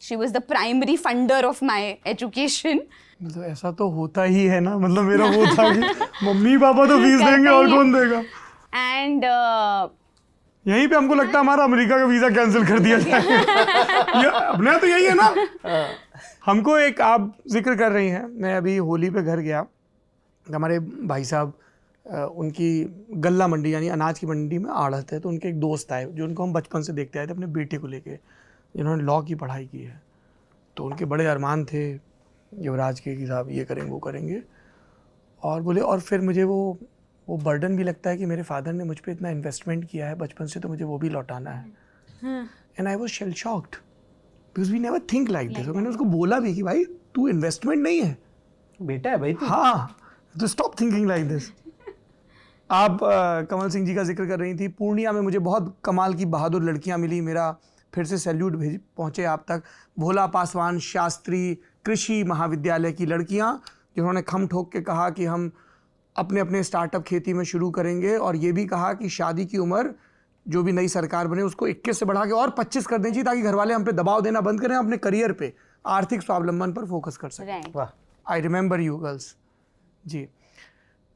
She was the primary funder of my education. मतलब ऐसा तो होता ही है ना, मतलब मेरा वो था कि मम्मी पापा तो फीस देंगे और कौन देगा। And यहीं पे हमको लगता है हमारा अमेरिका का वीज़ा कैंसिल कर दिया जाए। अपना तो यही है ना। हमको एक आप जिक्र कर रही हैं, मैं अभी होली पे घर गया, हमारे भाई साहब उनकी गल्ला मंडी यानी अनाज की मंडी में आढ़त है, तो उनके एक दोस्त आए जो उनको हम बचपन से देखते आए थे, अपने बेटे को लेके, जिन्होंने लॉ की पढ़ाई की है। तो उनके बड़े अरमान थे युवराज के कि साहब ये करेंगे वो करेंगे, और बोले और फिर मुझे वो बर्डन भी लगता है कि मेरे फादर ने मुझ पर इतना इन्वेस्टमेंट किया है बचपन से, तो मुझे वो भी लौटाना है। And I was shell shocked because we never think like this. मैंने उसको बोला भी कि भाई तू इन्वेस्टमेंट नहीं है, बेटा है भाई तू। हाँ, तो स्टॉप थिंकिंग लाइक दिस। आप कमल सिंह जी का जिक्र कर रही थी। पूर्णिया में मुझे बहुत कमाल की बहादुर लड़कियां मिली, मेरा फिर से सैल्यूट पहुंचे आप तक। भोला पासवान शास्त्री कृषि महाविद्यालय की लड़कियां, जिन्होंने खम ठोक के कहा कि हम अपने अपने स्टार्टअप खेती में शुरू करेंगे, और ये भी कहा कि शादी की उम्र जो भी नई सरकार बने उसको 21 से बढ़ा के और 25 कर देनी चाहिए, ताकि घर वाले हम पे दबाव देना बंद करें, अपने करियर पे, आर्थिक स्वावलंबन पर फोकस कर सकें। वाह। I remember you girls. जी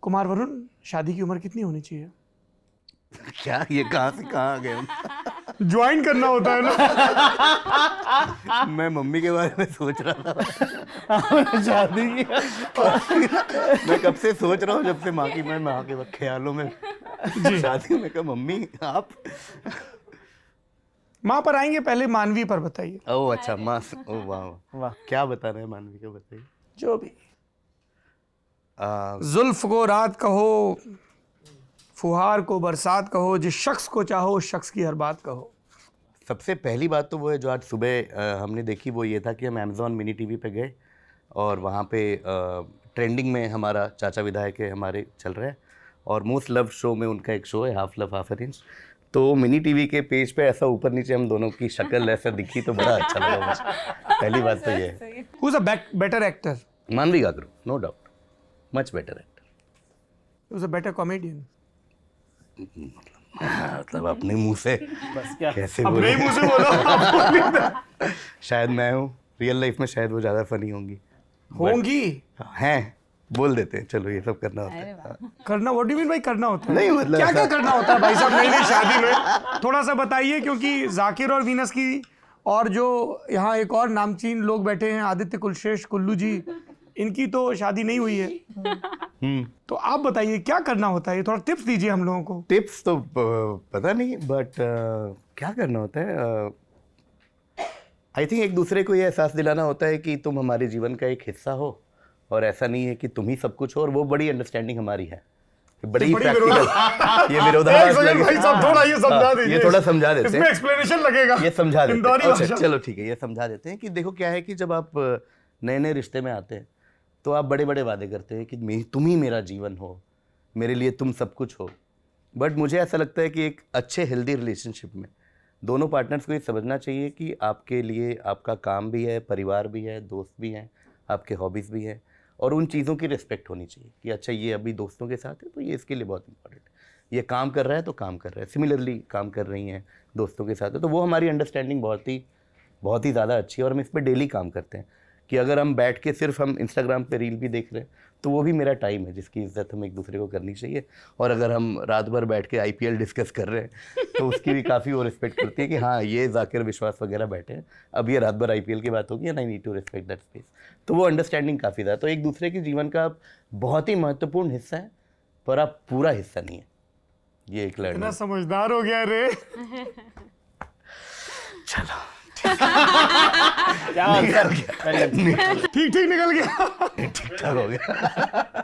कुमार वरुण, शादी की उम्र कितनी होनी चाहिए? क्या ये कहाँ से कहाँ आ गए हम? ज्वाइन करना होता है ना। मैं मम्मी के बारे में सोच रहा था। शादी की मैं कब से सोच रहा हूँ, जब से माँ के ख्यालों में शादी में कहा मम्मी आप। माँ पर आएंगे, पहले मानवी पर बताइए। ओह अच्छा, माँ। ओह वाह वाह। क्या बता रहे हैं मानवी को, बताइए। जो भी जुल्फ को रात कहो, फुहार को बरसात कहो, जिस शख्स को चाहो उस शख्स की हर बात कहो। सबसे पहली बात तो वो है जो आज सुबह हमने देखी, वो ये था कि हम अमेज़ॉन मिनी टीवी पे गए और वहाँ पे ट्रेंडिंग में हमारा चाचा विधायक है हमारे चल रहा है, और मोस्ट लव शो में उनका एक शो है हाफ लव हाफ अरेंज। तो मिनी टीवी के पेज पे ऐसा ऊपर नीचे हम दोनों की शक्ल ऐसा दिखी तो बड़ा अच्छा लगा मुझे। पहली बात तो ये है। Who is a better actor? Manvi Gagroo, no doubt, much better actor. Who is a better comedian? मतलब अपने मुंह से बस क्या कैसे अपने बोले? ही मुंह से बोलो। शायद मैं हूँ, रियल लाइफ में शायद वो ज़्यादा फनी होंगी, होंगी। हैं, बोल देते हैं। चलो ये सब करना होता है। करना, व्हाट डू यू मीन भाई करना होता है? नहीं मतलब क्या क्या ऐसा- करना होता है भाई साहब नई नई शादी में? थोड़ा सा बताइए, क्योंकि जाकिर और वीनस की और जो यहाँ एक और नामचीन लोग बैठे हैं, आदित्य कुलश्रेष्ठ कुल्लू जी, इनकी तो शादी नहीं हुई है। तो आप बताइए क्या करना होता है, थोड़ा टिप्स दीजिए हम लोगों को। टिप्स तो पता नहीं, बट क्या करना होता है, आई थिंक एक दूसरे को ये एहसास दिलाना होता है कि तुम हमारे जीवन का एक हिस्सा हो, और ऐसा नहीं है कि तुम ही सब कुछ हो, और वो बड़ी अंडरस्टैंडिंग हमारी है, बड़ी प्रैक्टिकल। ये विरोधाभास लगे। भाई साहब थोड़ा ये समझा दीजिए, ये थोड़ा समझा देते हैं, इसमें एक्सप्लेनेशन लगेगा, ये समझा देते इंदौरी हैं। अच्छा, भाषा। चलो ठीक है, ये समझा देते हैं कि देखो क्या है कि जब आप नए नए रिश्ते में आते हैं तो आप बड़े बड़े वादे करते हैं कि तुम ही मेरा जीवन हो, मेरे लिए तुम सब कुछ हो। बट मुझे ऐसा लगता है कि एक अच्छे हेल्दी रिलेशनशिप में दोनों पार्टनर्स को ये समझना चाहिए कि आपके लिए आपका काम भी है, परिवार भी है, दोस्त भी हैं, आपके हॉबीज़ भी हैं, और उन चीज़ों की रिस्पेक्ट होनी चाहिए कि अच्छा ये अभी दोस्तों के साथ है तो ये इसके लिए बहुत इंपॉर्टेंट है, ये काम कर रहा है तो काम कर रहा है, सिमिलरली काम कर रही हैं दोस्तों के साथ है, तो वो हमारी अंडरस्टैंडिंग बहुत ही ज़्यादा अच्छी है। और हम इस पर डेली काम करते हैं कि अगर हम बैठ के सिर्फ हम इंस्टाग्राम पे रील भी देख रहे हैं तो वो भी मेरा टाइम है जिसकी इज्जत हम एक दूसरे को करनी चाहिए। और अगर हम रात भर बैठ के IPL डिस्कस कर रहे हैं तो उसकी भी काफ़ी वो रिस्पेक्ट करती है कि हाँ ये जाकिर विश्वास वगैरह बैठे हैं, अब ये रात भर IPL की बात होगी and I need to respect that space. तो वो अंडरस्टैंडिंग काफ़ी ज़्यादा, तो एक दूसरे के जीवन का बहुत ही महत्वपूर्ण हिस्सा है पर आप पूरा हिस्सा नहीं है, ये एक लर्निंग। इतना समझदार हो गया रे। चलो क्या निकल गया, ठीक ठीक निकल गया। ठीक ठाक हो गया।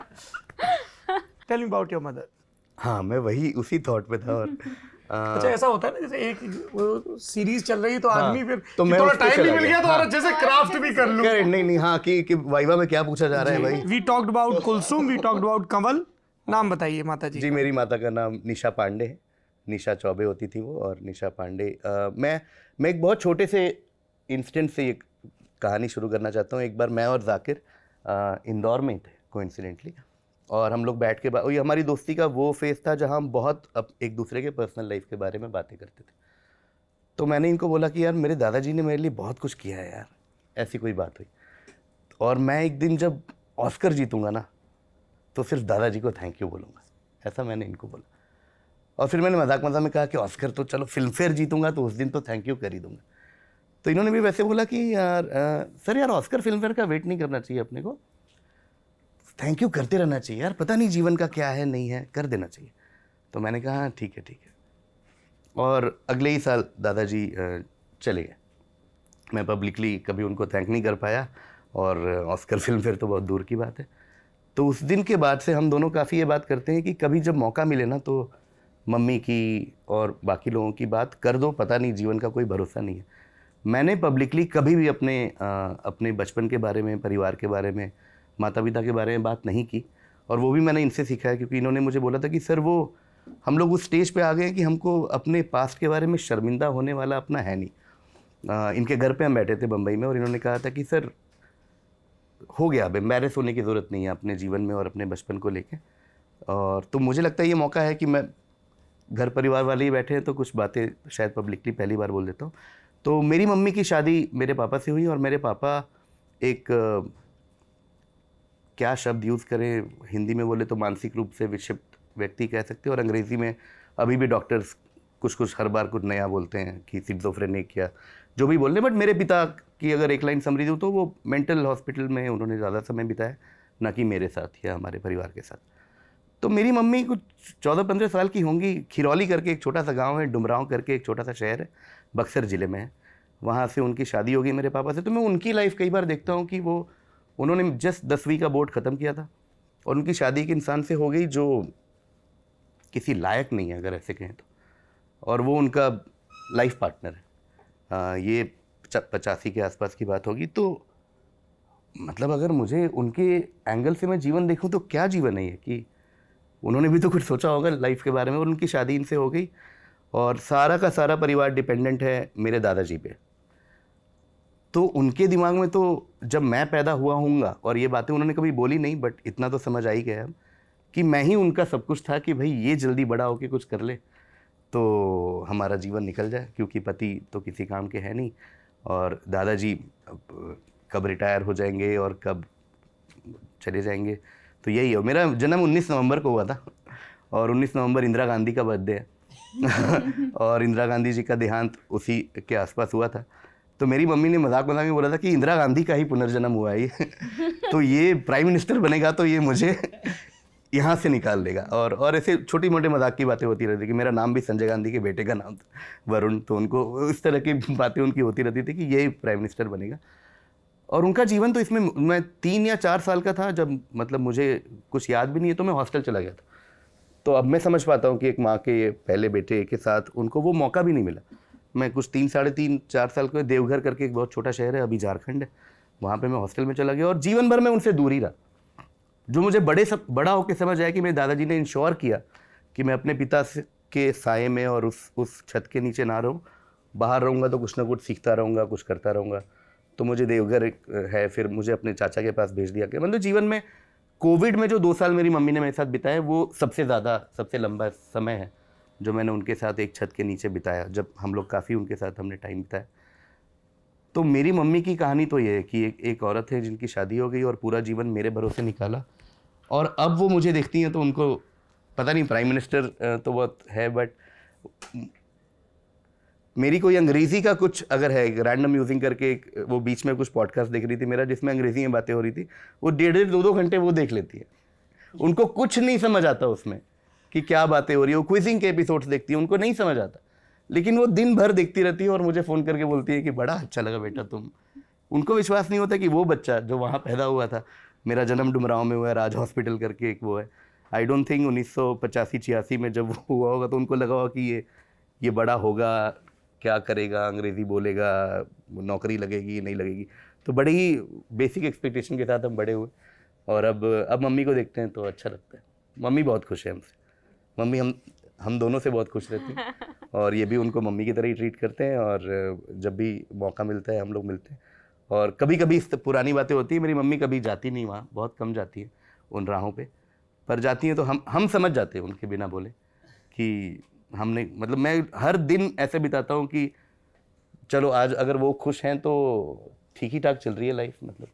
Tell me about your mother. हाँ, मैं वही उसी थॉट पे था। और अच्छा ऐसा होता है ना जैसे एक वो सीरीज चल रही है तो आदमी फिर तो मैं थोड़ा उस पे टाइम भी चला मिल गया। गया तो और अच्छे से क्राफ्ट भी कर लूं। नहीं हाँ कि वाइवा में क्या पूछा जा रहा है भाई। We talked about Kulsum, we talked about Kanwal. नाम बताइए माता जी। जी, मेरी माता का नाम निशा पांडे है, निशा चौबे होती थी वो, और निशा पांडे। मैं एक बहुत छोटे से इंसिडेंट से ये कहानी शुरू करना चाहता हूँ। एक बार मैं और जाकिर इंदौर में थे कोइंसिडेंटली, और हम लोग बैठ के ये हमारी दोस्ती का वो फेज़ था जहाँ हम बहुत एक दूसरे के पर्सनल लाइफ के बारे में बातें करते थे। तो मैंने इनको बोला कि यार मेरे दादाजी ने मेरे लिए बहुत कुछ किया है यार, ऐसी कोई बात हुई, और मैं एक दिन जब ऑस्कर जीतूंगा ना तो सिर्फ दादाजी को थैंक यू बोलूँगा, ऐसा मैंने इनको बोला। और फिर मैंने मजाक में कहा कि ऑस्कर तो चलो फिल्म फेयर जीतूंगा तो उस दिन तो थैंक यू कर ही दूंगा। तो इन्होंने भी वैसे बोला कि यार सर यार ऑस्कर फिल्म फेयर का वेट नहीं करना चाहिए, अपने को थैंक यू करते रहना चाहिए यार, पता नहीं जीवन का क्या है नहीं है, कर देना चाहिए। तो मैंने कहा हाँ ठीक है। और अगले ही साल दादाजी चले गए। मैं पब्लिकली कभी उनको थैंक नहीं कर पाया, और ऑस्कर फिल्म फेयर तो बहुत दूर की बात है। तो उस दिन के बाद से हम दोनों काफ़ी ये बात करते हैं कि कभी जब मौका मिले ना तो मम्मी की और बाकी लोगों की बात कर दो, पता नहीं जीवन का कोई भरोसा नहीं है। मैंने पब्लिकली कभी भी अपने बचपन के बारे में, परिवार के बारे में, माता पिता के बारे में बात नहीं की, और वो भी मैंने इनसे सीखा है, क्योंकि इन्होंने मुझे बोला था कि सर वो हम लोग उस स्टेज पे आ गए कि हमको अपने पास्ट के बारे में शर्मिंदा होने वाला अपना है नहीं। इनके घर पे हम बैठे थे बम्बई में, और इन्होंने कहा था कि सर हो गया, अब एम्बैरेस होने की ज़रूरत नहीं है अपने जीवन में और अपने बचपन को लेके। और तो मुझे लगता है ये मौका है कि मैं, घर परिवार वाले ही बैठे हैं तो कुछ बातें शायद पब्लिकली पहली बार बोल देता हूँ। तो मेरी मम्मी की शादी मेरे पापा से हुई, और मेरे पापा एक क्या शब्द यूज़ करें, हिंदी में बोले तो मानसिक रूप से विक्षिप्त व्यक्ति कह सकते हैं, और अंग्रेज़ी में अभी भी डॉक्टर्स कुछ हर बार कुछ नया बोलते हैं कि सिज़ोफ्रेनिक या जो भी बोल रहे हैं। बट मेरे पिता की अगर एक लाइन समरी दूँ तो वो मेंटल हॉस्पिटल में उन्होंने ज़्यादा समय बिताया, ना कि मेरे साथ या हमारे परिवार के साथ। तो मेरी मम्मी कुछ 14-15 साल की होंगी, खिरौली करके एक छोटा सा गांव है, डुमरांव करके एक छोटा सा शहर है, बक्सर ज़िले में है, वहाँ से उनकी शादी होगी मेरे पापा से। तो मैं उनकी लाइफ कई बार देखता हूँ कि उन्होंने जस्ट 10वीं का बोर्ड ख़त्म किया था, और उनकी शादी एक इंसान से हो गई जो किसी लायक नहीं है अगर ऐसे कहें तो, और वो उनका लाइफ पार्टनर है। ये 85 के आसपास की बात होगी। तो मतलब अगर मुझे उनके एंगल से मैं जीवन देखूं तो क्या जीवन है ये, कि उन्होंने भी तो कुछ सोचा होगा लाइफ के बारे में, और उनकी शादी इनसे हो गई, और सारा का सारा परिवार डिपेंडेंट है मेरे दादाजी पे। तो उनके दिमाग में तो जब मैं पैदा हुआ हूँगा, और ये बातें उन्होंने कभी बोली नहीं बट इतना तो समझ आ ही गया कि मैं ही उनका सब कुछ था, कि भाई ये जल्दी बड़ा होके कुछ कर ले तो हमारा जीवन निकल जाए, क्योंकि पति तो किसी काम के है नहीं, और दादाजी कब रिटायर हो जाएंगे और कब चले जाएंगे। तो यही है। मेरा जन्म 19 नवंबर को हुआ था, और 19 नवंबर इंदिरा गांधी का बर्थडे है और इंदिरा गांधी जी का देहांत उसी के आसपास हुआ था। तो मेरी मम्मी ने मजाक में बोला था कि इंदिरा गांधी का ही पुनर्जन्म हुआ है ये तो ये प्राइम मिनिस्टर बनेगा तो ये मुझे यहाँ से निकाल देगा। और ऐसे छोटी मोटी मजाक की बातें होती रहती कि मेरा नाम भी संजय गांधी के बेटे का नाम था वरुण, तो उनको इस तरह की बातें उनकी होती रहती थी कि ये प्राइम मिनिस्टर बनेगा। और उनका जीवन तो इसमें, मैं 3 या 4 साल का था जब मतलब मुझे कुछ याद भी नहीं है, तो मैं हॉस्टल चला गया था। तो अब मैं समझ पाता हूँ कि एक माँ के पहले बेटे के साथ उनको वो मौका भी नहीं मिला। मैं कुछ 3, साढ़े 3, 4 साल का, देवघर करके एक बहुत छोटा शहर है, अभी झारखंड है, वहाँ पे मैं हॉस्टल में चला गया और जीवन भर मैं उनसे दूर ही रहा। जो मुझे बड़ा होकर समझ आया कि मेरे दादाजी ने इंश्योर किया कि मैं अपने पिता के साए में और उस छत के नीचे ना रहूँ, बाहर रहूँगा तो कुछ ना कुछ सीखता रहूँगा, कुछ करता रहूँगा। तो मुझे देवघर है, फिर मुझे अपने चाचा के पास भेज दिया गया। मतलब जीवन में कोविड में जो 2 साल मेरी मम्मी ने मेरे साथ बिताए, वो सबसे लंबा समय है जो मैंने उनके साथ एक छत के नीचे बिताया, जब हम लोग काफ़ी उनके साथ हमने टाइम बिताया। तो मेरी मम्मी की कहानी तो ये है कि एक औरत है जिनकी शादी हो गई और पूरा जीवन मेरे भरोसे निकाला, और अब वो मुझे देखती हैं तो उनको पता नहीं, प्राइम मिनिस्टर तो बहुत है, बट मेरी कोई अंग्रेज़ी का कुछ अगर है, रैंडम यूजिंग करके वो बीच में कुछ पॉडकास्ट देख रही थी मेरा जिसमें अंग्रेज़ी में बातें हो रही थी, वो 1.5 2 घंटे वो देख लेती है। उनको कुछ नहीं समझ आता उसमें कि क्या बातें हो रही है। वो क्विजिंग के एपिसोड्स देखती है, उनको नहीं समझ आता, लेकिन वो दिन भर देखती रहती है और मुझे फ़ोन करके बोलती है कि बड़ा अच्छा लगा बेटा तुम। उनको विश्वास नहीं होता कि वो बच्चा जो वहाँ पैदा हुआ था, मेरा जन्म डुमरांव में हुआ है, राज हॉस्पिटल करके एक वो है, आई डोंट थिंक 1985-86 में जब वो हुआ होगा तो उनको लगा होगा कि ये बड़ा होगा, क्या करेगा, अंग्रेज़ी बोलेगा, नौकरी लगेगी नहीं लगेगी। तो बड़े ही बेसिक एक्सपेक्टेशन के साथ हम बड़े हुए, और अब मम्मी को देखते हैं तो अच्छा लगता है। मम्मी बहुत खुश है हमसे, मम्मी हम दोनों से बहुत खुश रहती हैं, और ये भी उनको मम्मी की तरह ही ट्रीट करते हैं। और जब भी मौका मिलता है हम लोग मिलते हैं, और कभी कभी पुरानी बातें होती हैं। मेरी मम्मी कभी जाती नहीं वहाँ, बहुत कम जाती है उन राहों पे, पर जाती हैं तो हम समझ जाते हैं उनके बिना बोले कि हमने, मतलब मैं हर दिन ऐसे बिताता हूँ कि चलो आज अगर वो खुश हैं तो ठीक ही ठाक चल रही है लाइफ। मतलब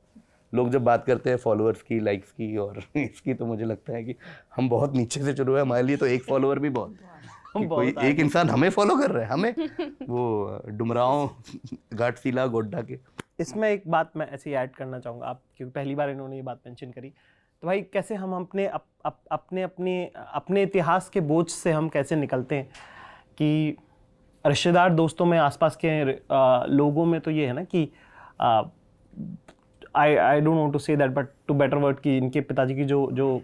लोग जब बात करते हैं फॉलोअर्स की, लाइक्स की और इसकी, तो मुझे लगता है कि हम बहुत नीचे से शुरू है। हमारे लिए तो एक फॉलोअर भी बहुत कि कोई एक इंसान हमें फॉलो कर रहा है, हमें वो डुमरांव घाटशिला गोड्डा के। इसमें एक बात मैं ऐसे ही ऐड करना चाहूँगा, आप क्योंकि पहली बार इन्होंने ये बात मेंशन करी, तो भाई कैसे हम अपने इतिहास के बोझ से हम कैसे निकलते हैं कि रिश्तेदार, दोस्तों में, आसपास के लोगों में तो ये है ना कि I don't want to say that but to better word, कि इनके पिताजी की जो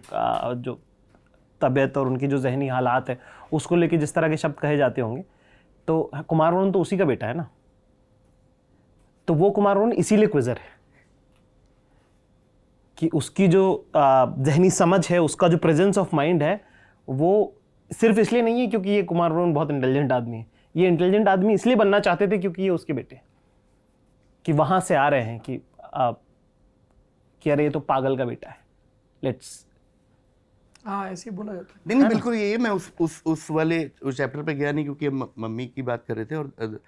तबीयत और उनकी जो जहनी हालात है उसको लेके जिस तरह के शब्द कहे जाते होंगे, तो कुमार वरुण तो उसी का बेटा है ना, तो वो कुमार वरुण इसीलिए क्विज़र है कि उसकी जो जहनी समझ है, उसका जो प्रेजेंस ऑफ माइंड है, वो सिर्फ इसलिए नहीं है क्योंकि ये कुमार वरुण बहुत इंटेलिजेंट आदमी है। ये इंटेलिजेंट आदमी इसलिए बनना चाहते थे क्योंकि ये उसके बेटे, कि वहाँ से आ रहे हैं कि अरे ये तो पागल का बेटा है, लेट्स। हाँ, ऐसे ही बोला जाता है। नहीं बिल्कुल ये मैं उस चैप्टर पे गया नहीं, क्योंकि मम्मी की बात कर रहे थे, और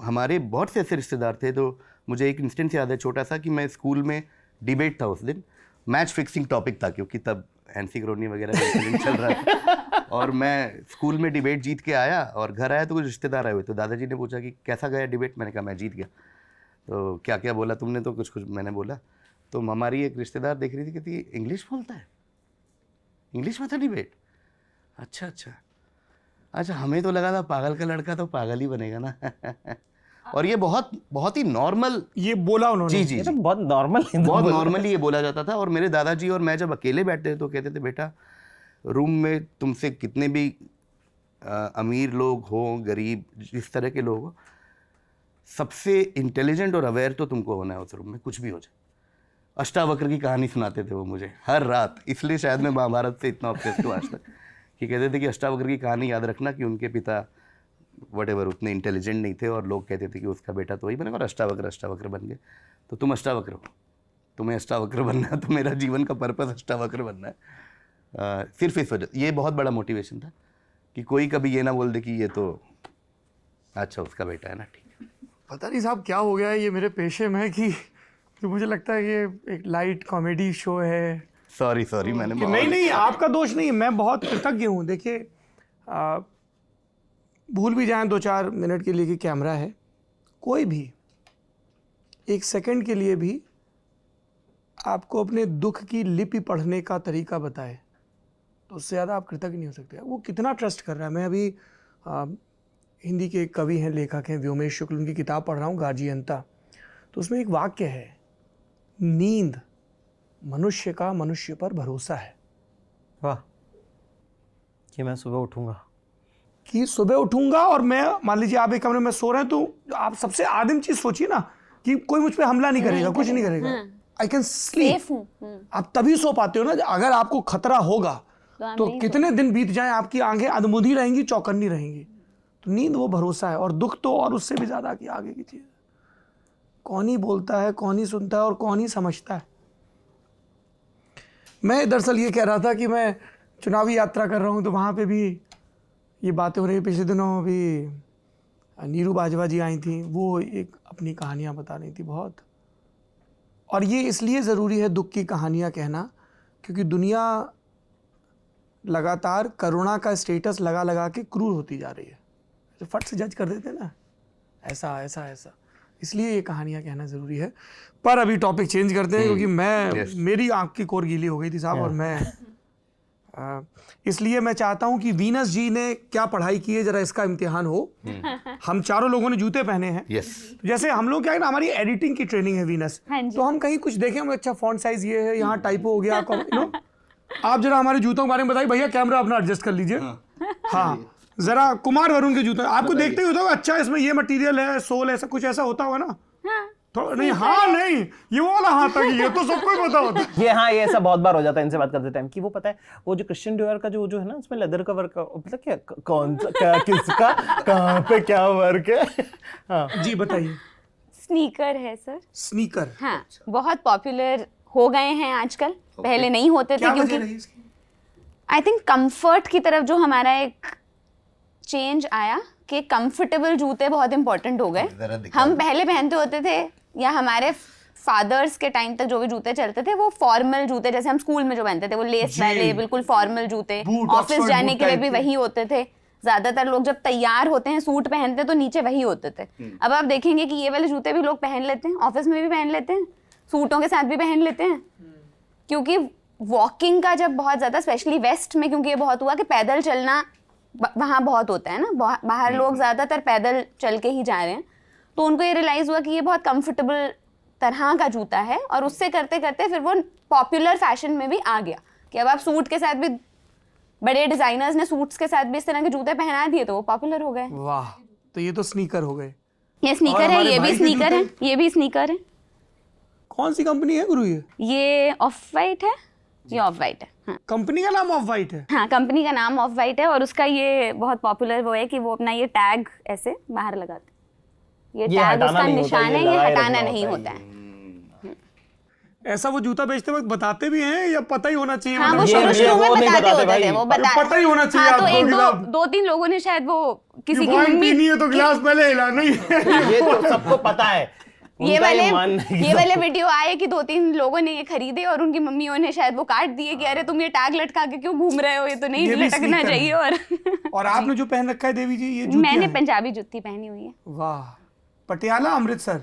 हमारे बहुत से ऐसे रिश्तेदार थे। तो मुझे एक इंस्टेंस याद है छोटा सा, कि मैं स्कूल में डिबेट था उस दिन, मैच फिक्सिंग टॉपिक था, क्योंकि तब एनसी क्रोनी वगैरह चल रहा था, और मैं स्कूल में डिबेट जीत के आया और घर आया तो कुछ रिश्तेदार आए हुए, तो दादाजी ने पूछा कि कैसा गया डिबेट। मैंने कहा मैं जीत गया। तो क्या क्या बोला तुमने? तो कुछ मैंने बोला। तो हमारी एक रिश्तेदार देख रही थी, कहती इंग्लिश बोलता है, इंग्लिश में था डिबेट, अच्छा हमें तो लगा था पागल का लड़का तो पागल ही बनेगा ना। और ये बहुत ही नॉर्मल ये बोला उन्होंने। जी तो बहुत नॉर्मली ये बोला जाता था। और मेरे दादाजी और मैं जब अकेले बैठते तो कहते थे, बेटा रूम में तुमसे कितने भी अमीर लोग हो, गरीब, जिस तरह के लोग हो, सबसे इंटेलिजेंट और अवेयर तो तुमको होना है उस रूम में, कुछ भी हो जाए। अष्टावक्र की कहानी सुनाते थे वो मुझे हर रात, इसलिए शायद मैं महाभारत से इतना ऑब्सेस्ड हूँ आज तक, कि कहते थे कि अष्टावक्र की कहानी याद रखना कि उनके पिता वटेवर उतने इंटेलिजेंट नहीं थे, और लोग कहते थे कि उसका बेटा तो वही बनेगा, और अष्टावक्र बन गए। तो तुम अष्टावक्र हो, तुम्हें अष्टावक्र बनना है, तो मेरा जीवन का पर्पस अष्टावक्र बनना है। सिर्फ इस वजह, ये बहुत बड़ा मोटिवेशन था कि कोई कभी ये ना बोल दे कि ये तो अच्छा उसका बेटा है ना, ठीक है। पता नहीं साहब क्या हो गया है ये मेरे पेशे में, कि मुझे लगता है ये एक लाइट कॉमेडी शो है। सॉरी मैंने नहीं, आपका दोष नहीं, मैं बहुत कृतज्ञ हूँ। देखिए, भूल भी जाएं 2-4 मिनट के लिए कि कैमरा है, कोई भी 1 सेकंड के लिए भी आपको अपने दुख की लिपि पढ़ने का तरीका बताए, तो उससे ज़्यादा आप कृतज्ञ नहीं हो सकते। वो कितना ट्रस्ट कर रहा है। मैं अभी हिंदी के एक कवि हैं, लेखक हैं, व्योमेश शुक्ल, उनकी किताब पढ़ रहा हूँ, गार्जियंता। तो उसमें एक वाक्य है नींद मनुष्य का मनुष्य पर भरोसा है। वाह, कि मैं सुबह उठूंगा, कि सुबह उठूंगा और मैं, मान लीजिए आप एक कमरे में सो रहे हैं, तो आप सबसे आदिम चीज सोचिए ना कि कोई मुझ पे हमला नहीं करेगा, कुछ नहीं करेगा, आई कैन स्लीप। सेफ हूँ। आप तभी सो पाते हो ना। अगर आपको खतरा होगा तो कितने दिन बीत जाएं, आपकी आंखें अधमुंधी रहेंगी, चौकन्नी रहेंगी। तो नींद वो भरोसा है। और दुख तो और उससे भी ज्यादा की आगे की चीज, कौन ही बोलता है, कौन ही सुनता है और कौन ही समझता है। मैं दरअसल ये कह रहा था कि मैं चुनावी यात्रा कर रहा हूँ, तो वहाँ पे भी ये बातें हो रही। पिछले दिनों भी नीरू बाजवा जी आई थी, वो एक अपनी कहानियाँ बता रही थी बहुत। और ये इसलिए ज़रूरी है दुख की कहानियाँ कहना, क्योंकि दुनिया लगातार करुणा का स्टेटस लगा लगा के क्रूर होती जा रही है। तो फट से जज कर देते हैं ना, ऐसा ऐसा ऐसा। इसलिए ये कहानियाँ कहना ज़रूरी है। पर अभी टॉपिक चेंज करते हैं, क्योंकि मेरी आँख की कोर गीली हो गई थी साहब। और मैं इसलिए मैं चाहता हूं कि वीनस जी ने क्या पढ़ाई की है, जरा इसका इम्तिहान हो। हम चारों लोगों ने जूते पहने हैं। तो जैसे हम लोग क्या है ना, हमारी एडिटिंग की ट्रेनिंग है वीनस, तो हम कहीं कुछ देखें, हम अच्छा फॉन्ट साइज ये है, यहाँ टाइपो हो गया, आप जरा हमारे जूतों के बारे में बताइए भैया, कैमरा अपना एडजस्ट कर लीजिए। हाँ जरा कुमार वरुण के जूते आपको देखते ही होता होगा, अच्छा इसमें ये मटेरियल है, सोल ऐसा कुछ ऐसा होता होगा ना। तो नहीं, हाँ नहीं, ये वो वाला हाथ तक, ये तो सबको ही पता होता है। ये हाँ, ये ऐसा बहुत बार हो जाता है इनसे बात करते टाइम कि वो पता है वो जो क्रिश्चियन डियोर का जो है ना, उसमें लेदर का वर्क, मतलब क्या, कौन सा, क्या, किसका, कहाँ पे क्या वर्क है। हाँ जी बताइए। स्नीकर है सर। स्नीकर, हाँ, बहुत पॉपुलर हो गए हैं आजकल, पहले नहीं होते थे। क्या वजह क्योंकि रही इसकी? आई थिंक कंफर्ट की तरफ जो हमारा एक चेंज आया कि कंफर्टेबल जूते बहुत इंपॉर्टेंट हो गए। हम पहले पहनते होते थे, या हमारे फादर्स के टाइम तक जो भी जूते चलते थे वो फॉर्मल जूते, जैसे हम स्कूल में जो पहनते थे वो लेस वाले बिल्कुल फॉर्मल जूते, बूट, ऑफिस ऑक्सफोर्ड जाने बूट के लिए टाइप भी के। वही होते थे। ज्यादातर लोग जब तैयार होते हैं, सूट पहनते तो नीचे वही होते थे। अब आप देखेंगे कि ये वाले जूते भी लोग पहन लेते हैं, ऑफिस में भी पहन लेते हैं, सूटों के साथ भी पहन लेते हैं। क्योंकि वॉकिंग का जब बहुत ज्यादा, स्पेशली वेस्ट में, क्योंकि ये बहुत हुआ कि पैदल चलना वहाँ बहुत होता है ना, बाहर लोग ज्यादातर पैदल चल के ही जा रहे हैं, तो उनको ये रियलाइज हुआ कि ये बहुत कंफर्टेबल तरह का जूता है। और उससे करते करते फिर वो पॉपुलर फैशन में भी आ गया कि अब आप सूट के साथ भी, बड़े डिजाइनर्स ने सूट्स के साथ भी इस तरह के जूते पहना दिए, तो वो पॉपुलर हो गए। वाह, तो ये तो स्नीकर हो गए। ये स्नीकर है, हमारे ये भाई भी के स्नीकर है, जूते? ये भी स्नीकर है। कौन सी कंपनी है गुरु ये ऑफ वाइट है, ये ऑफ वाइट है। हाँ कंपनी का नाम ऑफ वाइट है? हाँ, कंपनी का नाम ऑफ वाइट है। और उसका ये बहुत पॉपुलर वो है कि वो अपना ये टैग ऐसे बाहर लगाते हैं। ये टैग उसका निशान है, ये हटाना नहीं होता है। ऐसा वो जूता बेचते वक्त बताते भी हैं या पता ही होना चाहिए? हाँ, वो मतलब शुरू में वो नहीं बताते बताते होते भाई। थे, वो ये पता ही होना चाहिए हाँ, तो आपको एक कि दो आप- दो तीन लोगों ने शायद वो किसी की वाइन मम्मी, पीनी है तो गिलास पहले हिलाना ही है। ये तो सबको पता है। ये उनका ईमान नहीं ये वाले वीडियो आए कि दो तीन लोगों ने ये खरीदे और उनकी मम्मियों ने शायद वो काट दिए कि अरे तुम ये टैग लटका के क्यों घूम रहे हो, ये तो नहीं ये भी लटकना स्नीकर चाहिए। है। और आपने जो पहन रखा है देवी जी, ये जूतियां मैंने हैं? पंजाबी जुत्ती पहनी हुई है। वाह, पटियाला अमृतसर?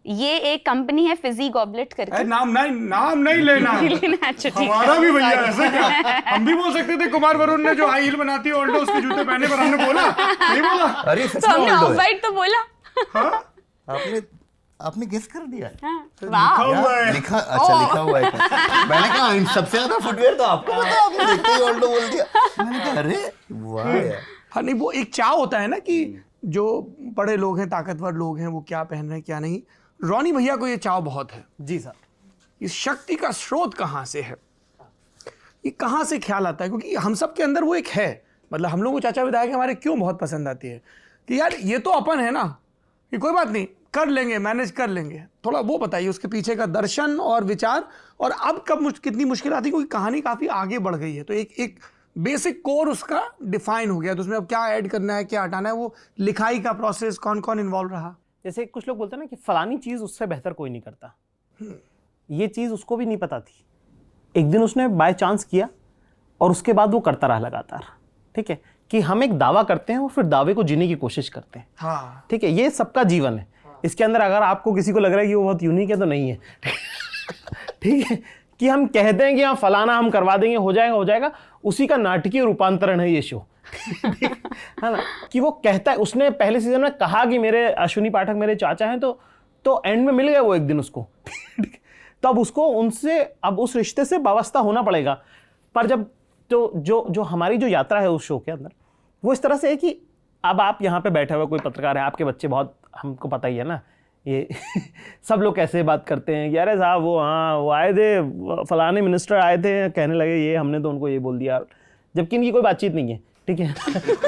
ये एक कंपनी है फिजी गॉबलेट करके। नाम नहीं लेना है। लेना, अच्छा, ठीक हमारा है। भी भैया ऐसा क्या, हम भी बोल सकते थे कुमार वरुण ने जो हाई हील बनाती है ऑल्टो उसके जूते पहने, पर हमने बोला नहीं बोला। अरे सच तो में हमने ऑल्टो ऑफ है? वाइट तो बोला। आपने आपने गेस कर दिया? हाँ, लिखा वाह। हुआ है। लिखा, अच्छा लिखा हुआ है। मैंने कहा इन सबसे ज्यादा फुटवेयर तो आपको पता है, आपने देखते ही ऑल्टो बोल दिया। मैंने कहा अरे वाह यार। हाँ नहीं, वो एक चाव होता है ना कि जो बड़े लोग हैं, ताकतवर लोग हैं, वो क्या पहन रहे हैं क्या नहीं। रॉनी भैया को ये चाव बहुत है। जी सर। इस शक्ति का स्रोत कहाँ से है, ये कहाँ से ख्याल आता है? क्योंकि हम सब के अंदर वो एक है, मतलब हम लोग को चाचा विधायक हमारे क्यों बहुत पसंद आती है कि यार ये तो अपन है ना, कि कोई बात नहीं, कर लेंगे, मैनेज कर लेंगे। थोड़ा वो बताइए उसके पीछे का दर्शन और विचार, और अब कब कितनी मुश्किल आती है, क्योंकि कहानी काफ़ी आगे बढ़ गई है, तो एक बेसिक कोर उसका डिफाइन हो गया, तो उसमें अब क्या ऐड करना है, क्या हटाना है, वो लिखाई का प्रोसेस कौन कौन इन्वॉल्व रहा? जैसे कुछ लोग बोलते हैं ना कि फलानी चीज उससे बेहतर कोई नहीं करता, ये चीज उसको भी नहीं पता थी। एक दिन उसने बाय चांस किया और उसके बाद वो करता रहा लगातार। ठीक है, कि हम एक दावा करते हैं और फिर दावे को जीने की कोशिश करते हैं। हाँ, ठीक है, ये सबका जीवन है। इसके अंदर अगर आपको किसी को लग रहा है कि वो बहुत यूनिक है तो नहीं है। ठीक है, कि हम कहते हैं कि हाँ फलाना हम करवा देंगे, हो जाएगा, उसी का नाटकीय रूपांतरण है ये शो। है ना, कि वो कहता है, उसने पहले सीजन में कहा कि मेरे अश्विनी पाठक मेरे चाचा हैं, तो एंड में मिल गया वो एक दिन उसको। तो तो अब उसको उनसे अब उस रिश्ते से वाबस्ता होना पड़ेगा। पर जब जो हमारी जो यात्रा है उस शो के अंदर वो इस तरह से है कि अब आप यहाँ पे बैठे हुए कोई पत्रकार है, आपके बच्चे बहुत, हमको पता ही है ना ये सब लोग कैसे बात करते हैं कि अरे साहब वो हाँ वो आए थे, फलाने मिनिस्टर आए थे, कहने लगे ये हमने तो उनको ये बोल दिया, जबकि इनकी कोई बातचीत नहीं है, ठीक है।